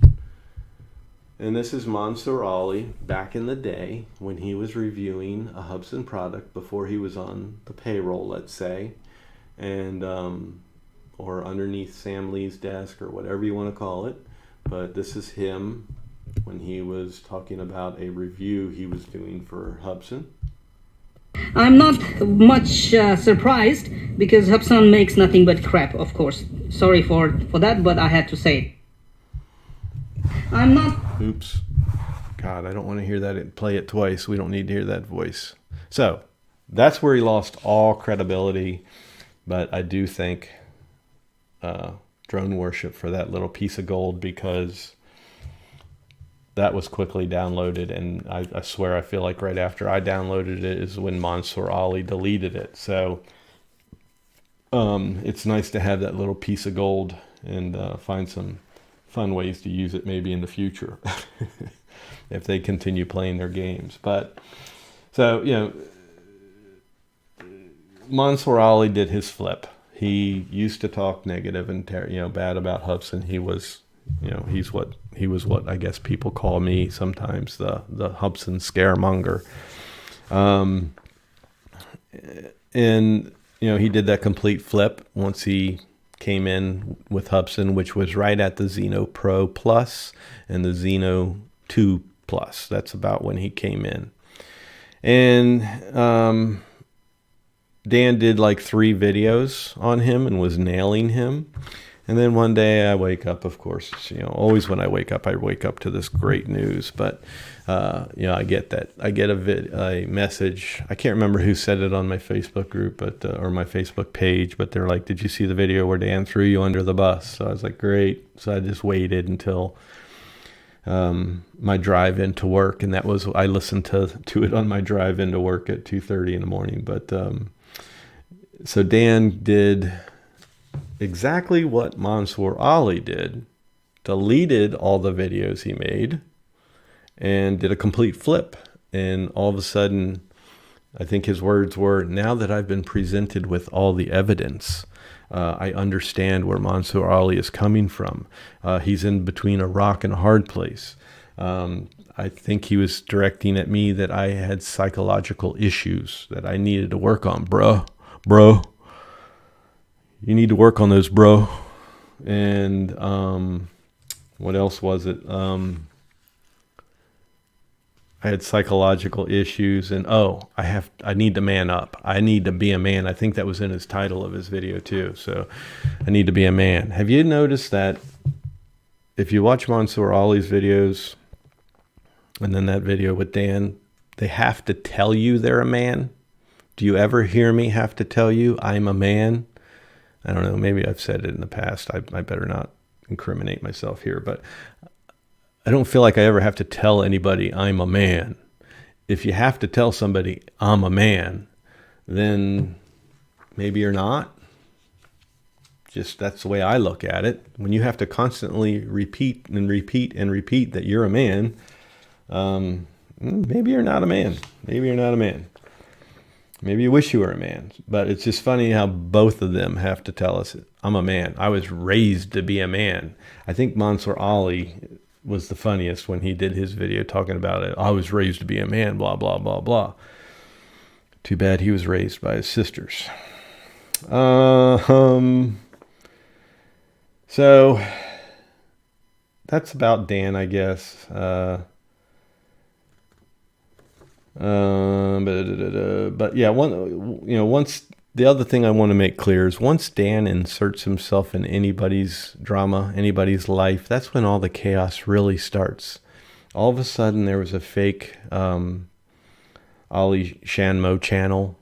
And this is Mansour Ali back in the day when he was reviewing a Hubsan product before he was on the payroll, let's say, and or underneath Sam Lee's desk or whatever you want to call it. But this is him when he was talking about a review he was doing for Hubsan. I'm not much surprised because Hubsan makes nothing but crap, of course. Sorry for that, but I had to say it. I'm not... Oops. God, I don't want to hear that. Play it twice. We don't need to hear that voice. So that's where he lost all credibility. But I do thank drone worship for that little piece of gold, because that was quickly downloaded, and I swear I feel like right after I downloaded it is when Mansour Ali deleted it. So it's nice to have that little piece of gold and find some fun ways to use it maybe in the future if they continue playing their games. But so, you know, Mansour Ali did his flip. He used to talk negative and bad about Hubsan. He was, he was what I guess people call me sometimes, the Hubsan scaremonger. And he did that complete flip once he came in with Hubsan, which was right at the Xeno Pro Plus and the Xeno 2 Plus. That's about when he came in. And Dan did like 3 videos on him and was nailing him. And then one day I wake up, of course, always when I wake up to this great news. But, I get a message. I can't remember who said it on my Facebook group, but or my Facebook page, but they're like, did you see the video where Dan threw you under the bus? So I was like, great. So I just waited until my drive into work. And I listened to it on my drive into work at 2:30 in the morning. But so Dan did exactly what Mansour Ali did, deleted all the videos he made, and did a complete flip. And all of a sudden, I think his words were, now that I've been presented with all the evidence, I understand where Mansour Ali is coming from. He's in between a rock and a hard place. I think he was directing at me that I had psychological issues that I needed to work on, bro. You need to work on those, bro. And what else was it? I had psychological issues, and I need to man up. I need to be a man. I think that was in his title of his video too. So I need to be a man. Have you noticed that if you watch Mansour Ali's videos and then that video with Dan, they have to tell you they're a man? Do you ever hear me have to tell you I'm a man? I don't know, maybe I've said it in the past. I better not incriminate myself here, but I don't feel like I ever have to tell anybody I'm a man. If you have to tell somebody I'm a man, then maybe you're not. just that's the way I look at it. When you have to constantly repeat and repeat and repeat that you're a man, maybe you're not a man. Maybe you're not a man. Maybe you wish you were a man. But it's just funny how both of them have to tell us, I'm a man. I was raised to be a man. I think Mansour Ali was the funniest when he did his video talking about it. I was raised to be a man, blah, blah, blah, blah. Too bad he was raised by his sisters. So that's about Dan, I guess. But yeah, once the other thing I want to make clear is once Dan inserts himself in anybody's drama, anybody's life, that's when all the chaos really starts. All of a sudden, there was a fake Ali Shanmo channel.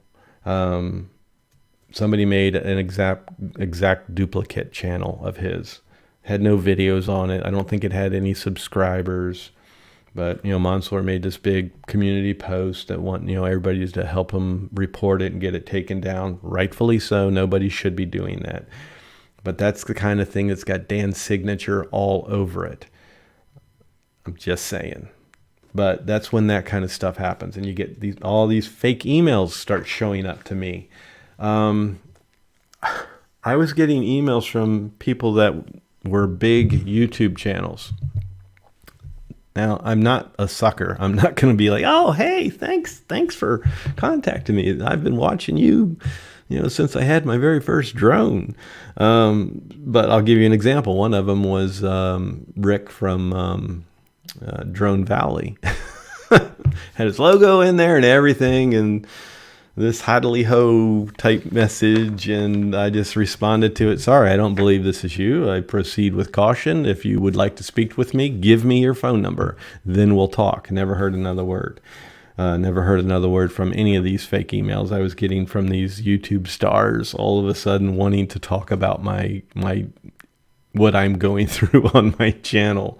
Somebody made an exact duplicate channel of his. Had no videos on it. I don't think it had any subscribers. But, Mansour made this big community post that want, everybody to help him report it and get it taken down. Rightfully so. Nobody should be doing that. But that's the kind of thing that's got Dan's signature all over it. I'm just saying. But that's when that kind of stuff happens. And you get all these fake emails start showing up to me. I was getting emails from people that were big YouTube channels. Now, I'm not a sucker. I'm not going to be like, oh, hey, thanks for contacting me. I've been watching you, since I had my very first drone. But I'll give you an example. One of them was Rick from Drone Valley. Had his logo in there and everything, and this hiddly ho type message, and I just responded to it. Sorry, I don't believe this is you. I proceed with caution. If you would like to speak with me, give me your phone number. Then we'll talk. Never heard another word. Never heard another word from any of these fake emails I was getting from these YouTube stars all of a sudden wanting to talk about my what I'm going through on my channel.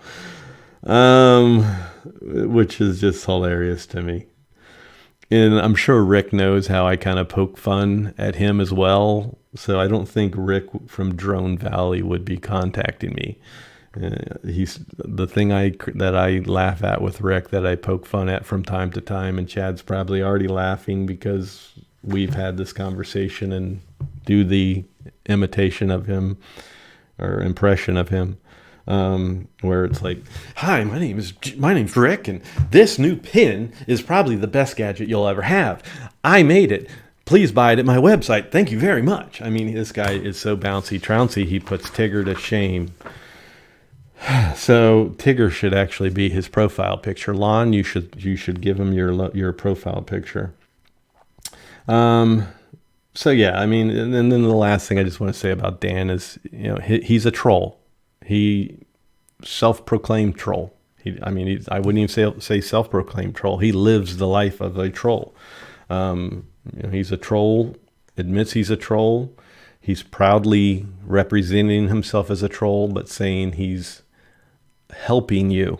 Which is just hilarious to me. And I'm sure Rick knows how I kind of poke fun at him as well. So I don't think Rick from Drone Valley would be contacting me. He's the thing that I laugh at with Rick, that I poke fun at from time to time. And Chad's probably already laughing because we've had this conversation and do the imitation of him or impression of him. Where it's like, hi, my name's Rick, and this new pin is probably the best gadget you'll ever have. I made it. Please buy it at my website. Thank you very much. I mean, this guy is so bouncy trouncy, he puts Tigger to shame. So Tigger should actually be his profile picture. Lon, you should give him your profile picture. So yeah, I mean, and then the last thing I just want to say about Dan is, he's a troll. He self-proclaimed troll. I wouldn't even say self-proclaimed troll. He lives the life of a troll. He's a troll, admits he's a troll. He's proudly representing himself as a troll, but saying he's helping you.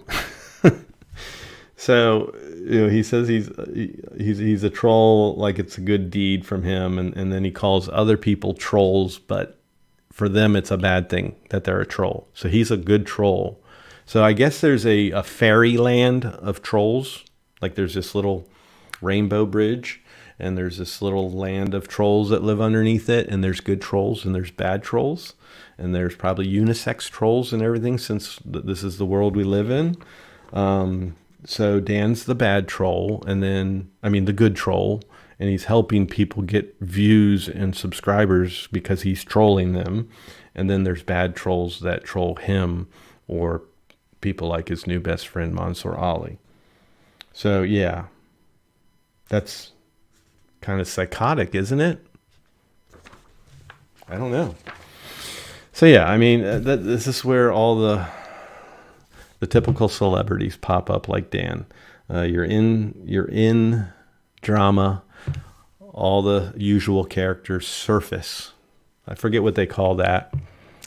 So, he says he's a troll, like it's a good deed from him, and then he calls other people trolls, but for them, it's a bad thing that they're a troll. So he's a good troll. So I guess there's a fairyland of trolls. Like there's this little rainbow bridge, and there's this little land of trolls that live underneath it. And there's good trolls and there's bad trolls. And there's probably unisex trolls and everything, since this is the world we live in. So Dan's the bad troll, the good troll. And he's helping people get views and subscribers because he's trolling them. And then there's bad trolls that troll him, or people like his new best friend, Mansour Ali. So, yeah, that's kind of psychotic, isn't it? I don't know. So, yeah, I mean, this is where all the typical celebrities pop up like Dan. You're in drama. All the usual characters surface. I forget what they call that.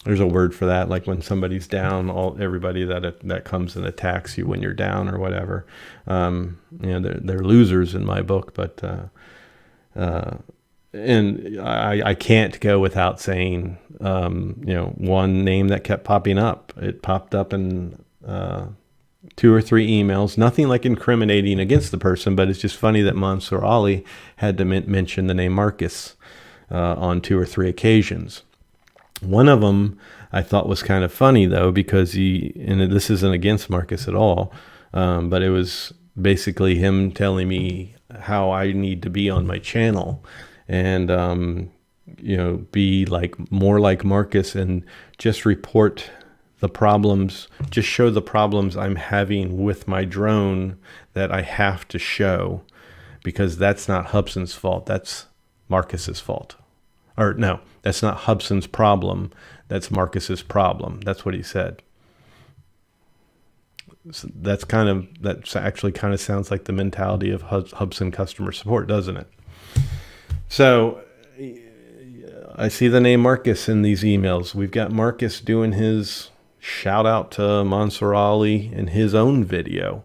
There's a word for that, like when somebody's down, everybody that comes and attacks you when you're down or whatever. They're losers in my book, but and I can't go without saying one name that kept popping up. It popped up in 2 or 3 emails, nothing like incriminating against the person, but it's just funny that Mansour Ali had to mention the name Marcus on 2 or 3 occasions. One of them I thought was kind of funny, though, because and this isn't against Marcus at all, but it was basically him telling me how I need to be on my channel and, be more like Marcus and just report the problems, just show the problems I'm having with my drone that I have to show, because that's not Hubson's fault. That's Marcus's fault. Or no, that's not Hubson's problem. That's Marcus's problem. That's what he said. So that's actually kind of sounds like the mentality of Hubson customer support, doesn't it? So I see the name Marcus in these emails. We've got Marcus doing his shout out to Mansour Ali in his own video.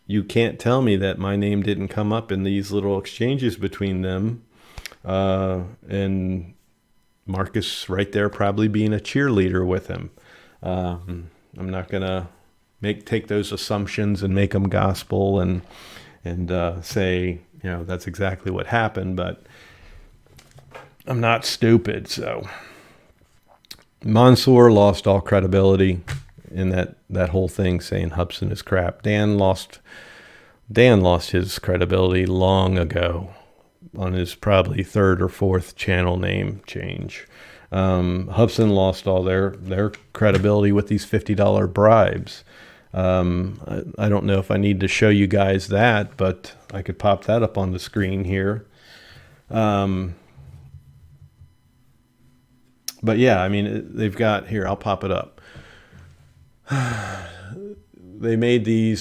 You can't tell me that my name didn't come up in these little exchanges between them. And Marcus right there probably being a cheerleader with him. I'm not going to take those assumptions and make them gospel and say, that's exactly what happened, but I'm not stupid. So Mansour lost all credibility in that whole thing, saying Hubson is crap. Dan lost his credibility long ago on his probably 3rd or 4th channel name change. Hubson lost all their credibility with these $50 bribes. I don't know if I need to show you guys that, but I could pop that up on the screen here. But yeah, I mean, they've got here, I'll pop it up. They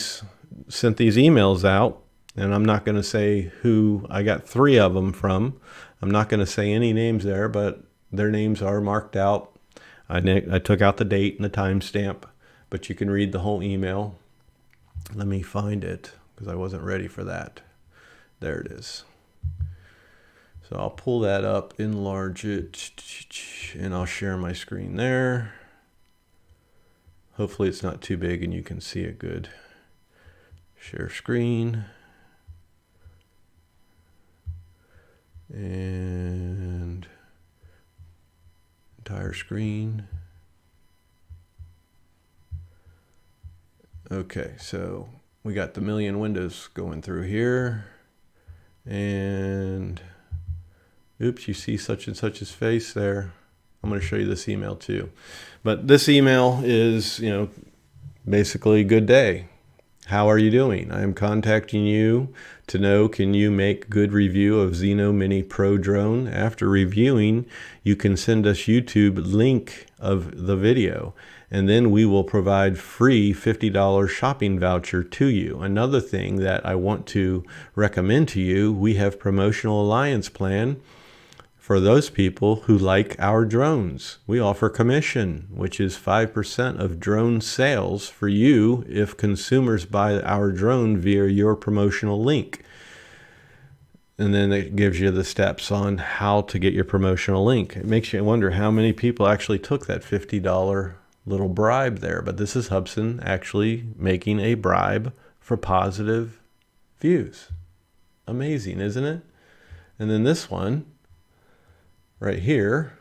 sent these emails out, and I'm not going to say who. I got 3 of them from. I'm not going to say any names there, but their names are marked out. I took out the date and the timestamp, but you can read the whole email. Let me find it because I wasn't ready for that. There it is. So I'll pull that up, enlarge it, and I'll share my screen there. Hopefully it's not too big and you can see it good. Share screen. And entire screen. Okay, so we got the million windows going through here. And oops, you see such and such's face there. I'm going to show you this email too. But this email is, basically, good day. How are you doing? I am contacting you to know, can you make good review of Xeno Mini Pro drone? After reviewing, you can send us YouTube link of the video, and then we will provide free $50 shopping voucher to you. Another thing that I want to recommend to you, we have promotional alliance plan for those people who like our drones. We offer commission, which is 5% of drone sales for you if consumers buy our drone via your promotional link. And then it gives you the steps on how to get your promotional link. It makes you wonder how many people actually took that $50 little bribe there. But this is Hubson actually making a bribe for positive views. Amazing, isn't it? And then this one right here,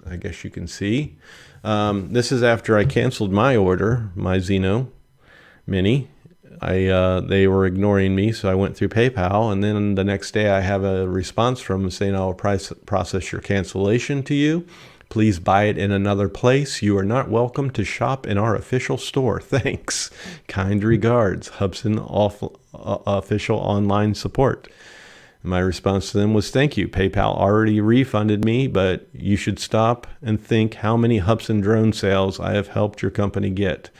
I guess you can see. This is after I canceled my order, my Xeno Mini. They were ignoring me, so I went through PayPal, and then the next day I have a response from them saying, I'll process your cancellation to you. Please buy it in another place. You are not welcome to shop in our official store. Thanks. Kind regards, Hubson official online support. My response to them was, thank you. PayPal already refunded me, but you should stop and think how many Hubson drone sales I have helped your company get.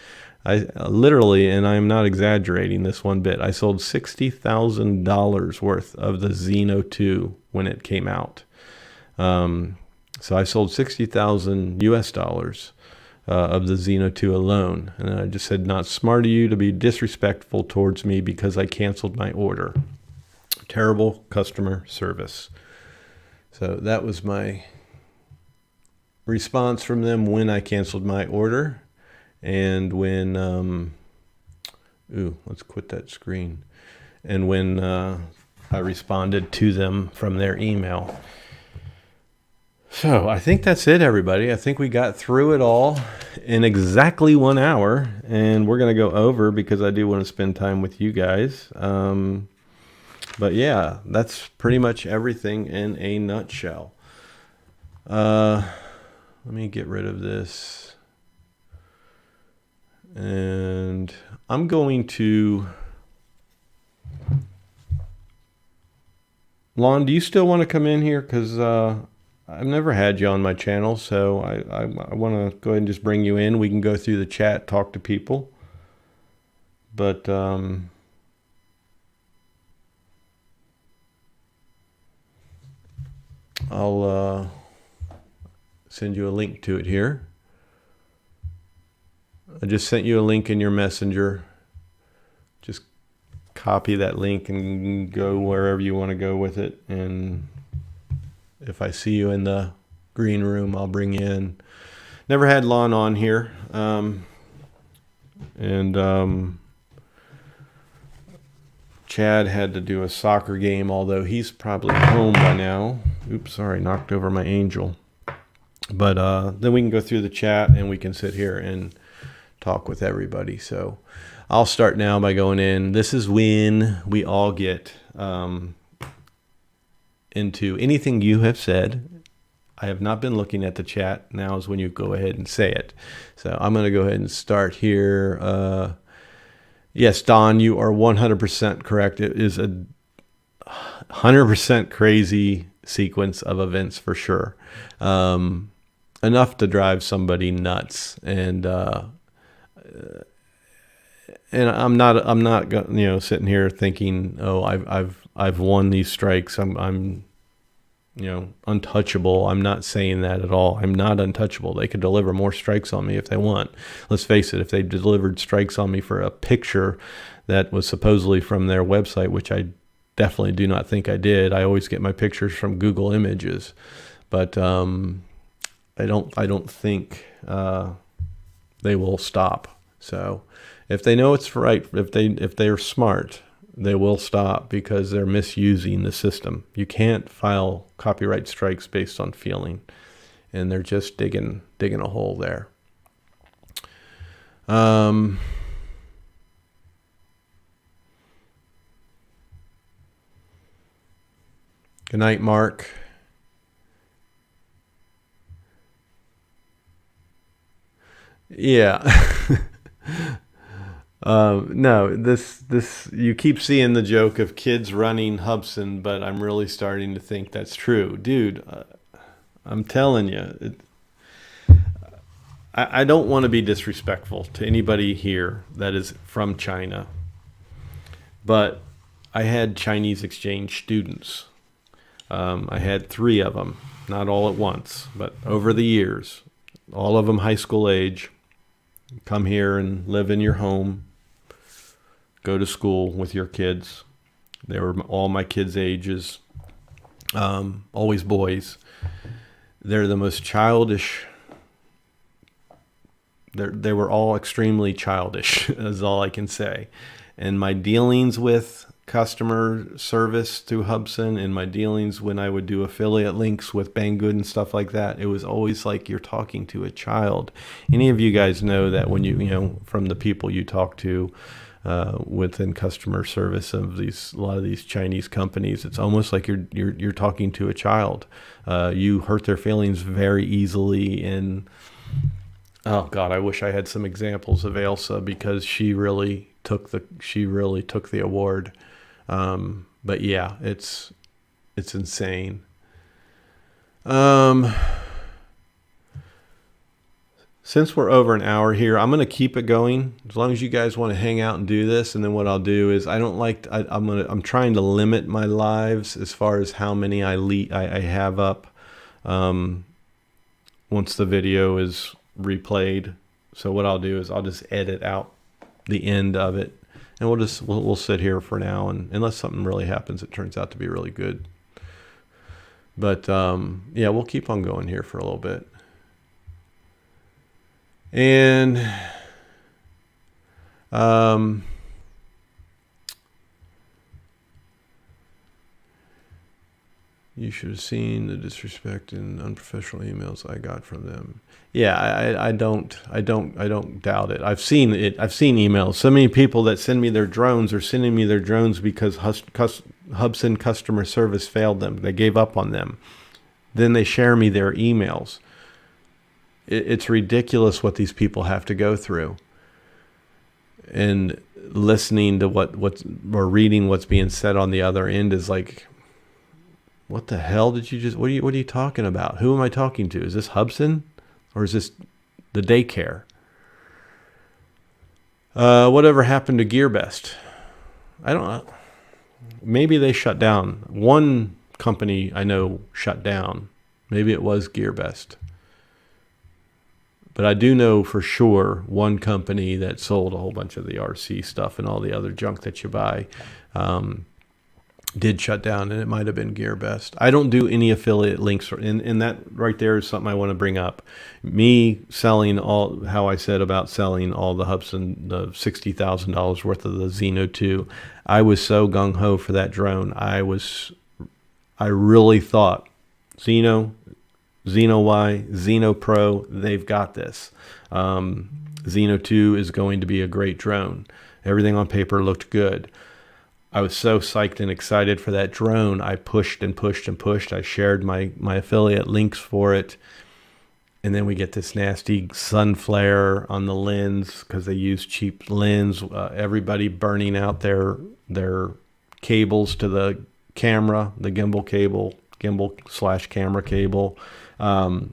I literally, and I'm not exaggerating this one bit, I sold $60,000 worth of the Xeno 2 when it came out. So I sold 60,000 US dollars of the Xeno 2 alone. And I just said, not smart of you to be disrespectful towards me because I canceled my order. Terrible customer service. So that was my response from them when I canceled my order, and when let's quit that screen, and when I responded to them from their email. So I think that's it, everybody. I think we got through it all in exactly 1 hour, and we're going to go over because I do want to spend time with you guys. But yeah, that's pretty much everything in a nutshell. Let me get rid of this. And I'm going to... Lon, do you still want to come in here? Because I've never had you on my channel, so I want to go ahead and just bring you in. We can go through the chat, talk to people. But I'll send you a link to it here. I just sent you a link in your messenger. Just copy that link and go wherever you want to go with it. And if I see you in the green room, I'll bring you in. Never had Lon on here. Chad had to do a soccer game, although he's probably home by now. Oops, sorry, knocked over my angel. But then we can go through the chat and we can sit here and talk with everybody. So I'll start now by going in. This is when we all get into anything you have said. I have not been looking at the chat. Now is when you go ahead and say it. So I'm going to go ahead and start here. Yes, Don, you are 100% correct. It is a 100% crazy sequence of events for sure. Enough to drive somebody nuts. And I'm not sitting here thinking, oh, I've won these strikes. I'm untouchable. I'm not saying that at all. I'm not untouchable. They could deliver more strikes on me if they want. Let's face it, if they delivered strikes on me for a picture that was supposedly from their website, which I definitely do not think I did. I always get my pictures from Google Images. But I don't think they will stop. So if they know it's right, if they're smart, they will stop because they're misusing the system. You can't file copyright strikes based on feeling, and they're just digging a hole there. Good night, Mark. Yeah. No, this you keep seeing the joke of kids running Hubson, but I'm really starting to think that's true. Dude, I'm telling you, I don't want to be disrespectful to anybody here that is from China, but I had Chinese exchange students. I had 3 of them, not all at once, but over the years, all of them high school age, come here and live in your home. Go to school with your kids. They were all my kids' ages, always boys. They're the most childish. They were all extremely childish, is all I can say. And my dealings with customer service through Hubson and my dealings when I would do affiliate links with Banggood and stuff like that, it was always like you're talking to a child. Any of you guys know that when you from the people you talk to, within customer service of a lot of these Chinese companies, it's almost like you're talking to a child. You hurt their feelings very easily. And oh God, I wish I had some examples of Ailsa because she really took the award. But yeah, it's insane. Since we're over an hour here, I'm going to keep it going as long as you guys want to hang out and do this. And then what I'll do is I'm trying to limit my lives as far as how many I have up once the video is replayed. So what I'll do is I'll just edit out the end of it, and we'll sit here for now, and unless something really happens, it turns out to be really good. But yeah, we'll keep on going here for a little bit. And you should have seen the disrespect and unprofessional emails I got from them. Yeah, I don't doubt it. I've seen it. I've seen emails. So many people that send me their drones are sending me their drones because Hubsan customer service failed them. They gave up on them. Then they share me their emails. It's ridiculous what these people have to go through. And listening to or reading what's being said on the other end is like, what the hell did you just? What are you talking about? Who am I talking to? Is this Hubsan, or is this the daycare? Whatever happened to GearBest? I don't know. Maybe they shut down. One company I know shut down. Maybe it was GearBest. But I do know for sure one company that sold a whole bunch of the RC stuff and all the other junk that you buy did shut down, and it might have been GearBest. I don't do any affiliate links, and that right there is something I want to bring up. Me selling how I said about selling all the Hubsan, the $60,000 worth of the Xeno 2, I was so gung-ho for that drone. I really thought Xeno Y, Xeno Pro, they've got this. Xeno 2 is going to be a great drone. Everything on paper looked good. I was so psyched and excited for that drone. I pushed and pushed and pushed. I shared my affiliate links for it. And then we get this nasty sun flare on the lens because they use cheap lens. Everybody burning out their cables to the camera, the gimbal/camera cable. The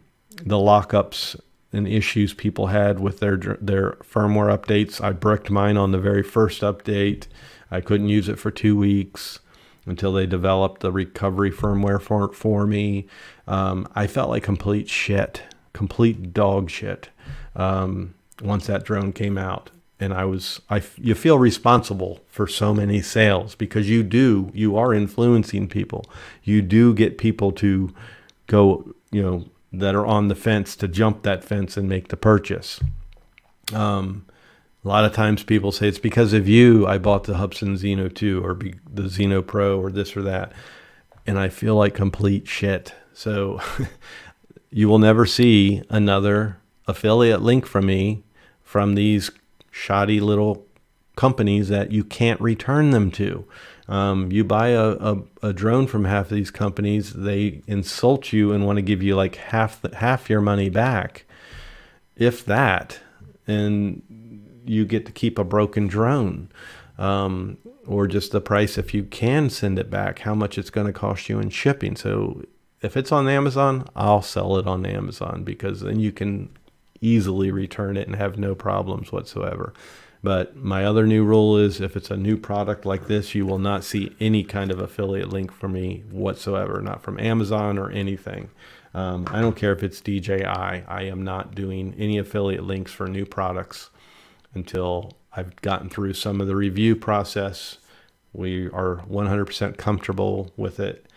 lockups and issues people had with their firmware updates. I bricked mine on the very first update. I couldn't use it for 2 weeks until they developed the recovery firmware for me. I felt like complete dog shit once that drone came out. And you feel responsible for so many sales because you are influencing people. You do get people to go, that are on the fence to jump that fence and make the purchase. A lot of times people say, it's because of you I bought the Hubsan Xeno 2 or the Xeno Pro or this or that. And I feel like complete shit. So you will never see another affiliate link from me from these shoddy little companies that you can't return them to. You buy a drone from half of these companies, they insult you and want to give you like half your money back, if that, and you get to keep a broken drone, or just the price if you can send it back, how much it's going to cost you in shipping. So if it's on Amazon, I'll sell it on Amazon because then you can easily return it and have no problems whatsoever. But my other new rule is if it's a new product like this, you will not see any kind of affiliate link from me whatsoever, not from Amazon or anything. I don't care if it's DJI. I am not doing any affiliate links for new products until I've gotten through some of the review process. We are 100% comfortable with it.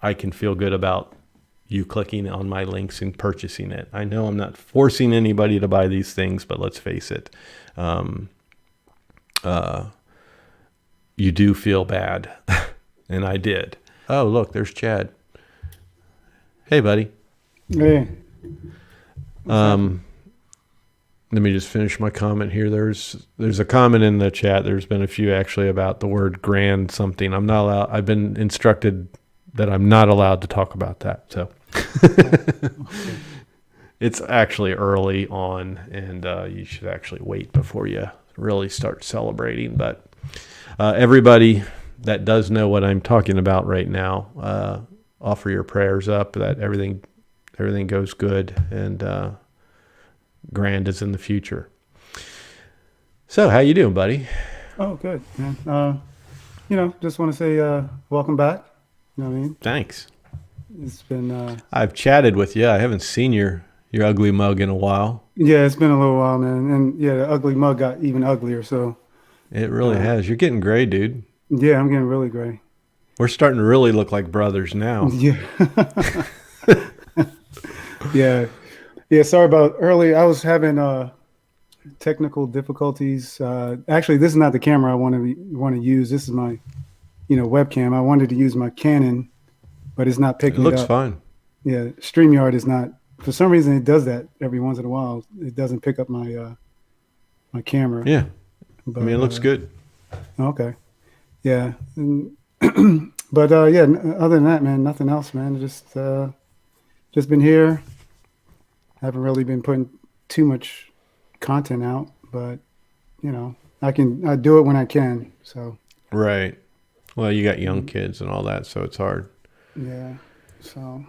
I can feel good about you clicking on my links and purchasing it. I know I'm not forcing anybody to buy these things, but let's face it. You do feel bad. And I did. Oh, look, there's Chad. Hey, buddy. Hey. Let me just finish my comment here. There's a comment in the chat. There's been a few actually about the word grand something. I'm not allowed. I've been instructed that I'm not allowed to talk about that. So it's actually early on, and you should actually wait before you really start celebrating. But everybody that does know what I'm talking about right now, offer your prayers up that everything goes good and grand is in the future. So how you doing, buddy? Oh, good, man. Just want to say welcome back. You know what I mean? Thanks. It's been... I've chatted with you. I haven't seen your ugly mug in a while. Yeah, it's been a little while, man. And yeah, the ugly mug got even uglier, so... It really has. You're getting gray, dude. Yeah, I'm getting really gray. We're starting to really look like brothers now. Yeah. Yeah. Yeah. Sorry about earlier. I was having technical difficulties. Actually, this is not the camera I want to use. This is my, webcam. I wanted to use my Canon, but it's not It picking it looks up. fine. Yeah, StreamYard is not. For some reason, it does that every once in a while. It doesn't pick up my camera. Yeah. But, I mean, it looks good. Okay. Yeah. But yeah. Other than that, man, nothing else, man. Just been here. Haven't really been putting too much content out, but I do it when I can. So Right. Well, you got young kids and all that, so it's hard. yeah. So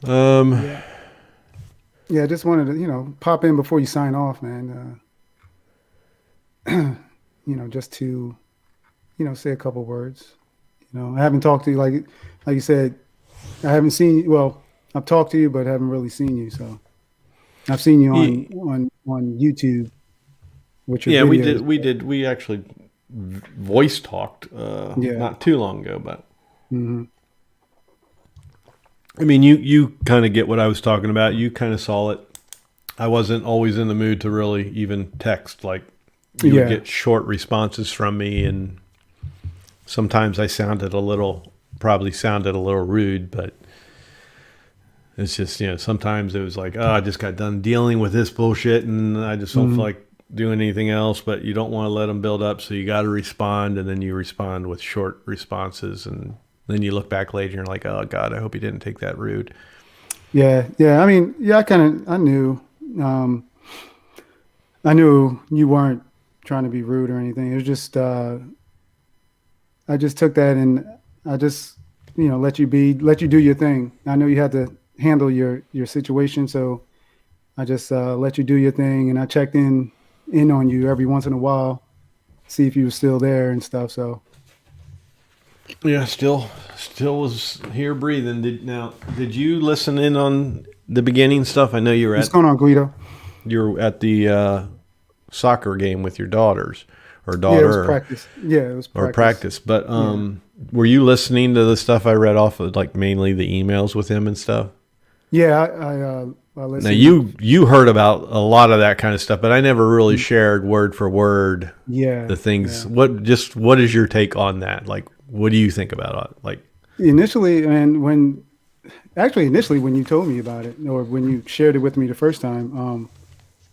Um, yeah. Yeah, I just wanted to, pop in before you sign off, man. Just to, say a couple words. I haven't talked to you like you said. I haven't seen you. Well, I've talked to you, but haven't really seen you. So I've seen you on YouTube, which your yeah, videos. we actually voice talked Yeah. not too long ago, but Hmm. I mean, you kind of get what I was talking about. You kind of saw it. I wasn't always in the mood to really even text. Like you would get short responses from me, and sometimes I probably sounded a little rude, but it's just, sometimes it was like, oh, I just got done dealing with this bullshit and I just don't feel like doing anything else, but you don't want to let them build up. So you got to respond. And then you respond with short responses. And then you look back later and you're like, oh God, I hope he didn't take that rude. Yeah. Yeah. I mean, yeah, I knew, I knew you weren't trying to be rude or anything. It was just, I just took that and I just, let you do your thing. I know you had to handle your situation. So I just let you do your thing. And I checked in on you every once in a while, see if you were still there and stuff. So Yeah, still was here breathing. Did you listen in on the beginning stuff? I know what's going on, Guido? you were at the soccer game with your daughters or Yeah, daughter. it was practice. Yeah, it was practice. Or practice. But were you listening to the stuff I read off of, like mainly the emails with him and stuff? Yeah, I listened. Now you heard about a lot of that kind of stuff, but I never really shared word for word the things. Yeah. What is your take on that? Like, what do you think about it? Like Initially, and when you told me about it, or when you shared it with me the first time,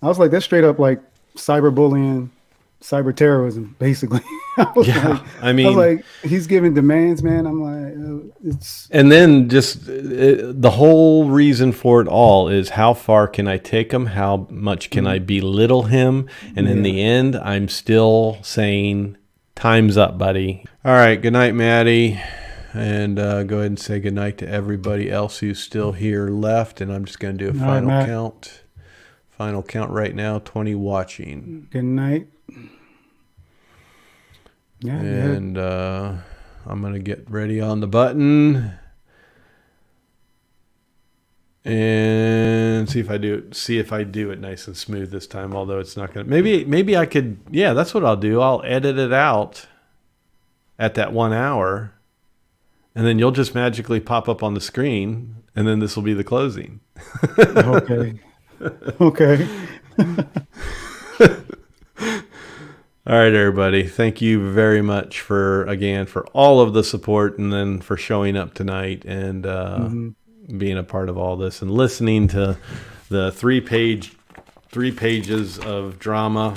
I was like, that's straight up like cyberbullying, cyber terrorism, basically. I was like, he's giving demands, man. I'm like, it's. And then just the whole reason for it all is how far can I take him? How much can I belittle him? And in the end, I'm still saying, time's up, buddy. All right. Good night, Maddie. And go ahead and say good night to everybody else who's still here left. And I'm just going to do a final count. Final count right now, 20 watching. Good night. Yeah. And I'm going to get ready on the button and see if I do it nice and smooth this time, although it's not going to. Maybe I could. Yeah, that's what I'll do. I'll edit it out at that 1 hour, and then you'll just magically pop up on the screen, and then this will be the closing. Okay. Okay. All right, everybody. Thank you very much for all of the support, and then for showing up tonight and being a part of all this and listening to the three pages of drama.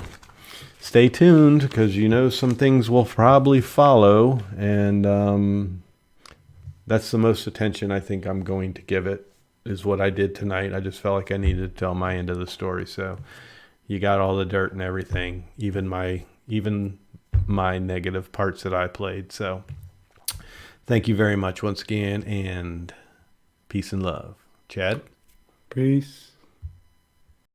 Stay tuned, because some things will probably follow, and that's the most attention I think I'm going to give it, is what I did tonight. I just felt like I needed to tell my end of the story. So you got all the dirt and everything, even my negative parts that I played. So thank you very much once again, and peace and love. Chad? Peace.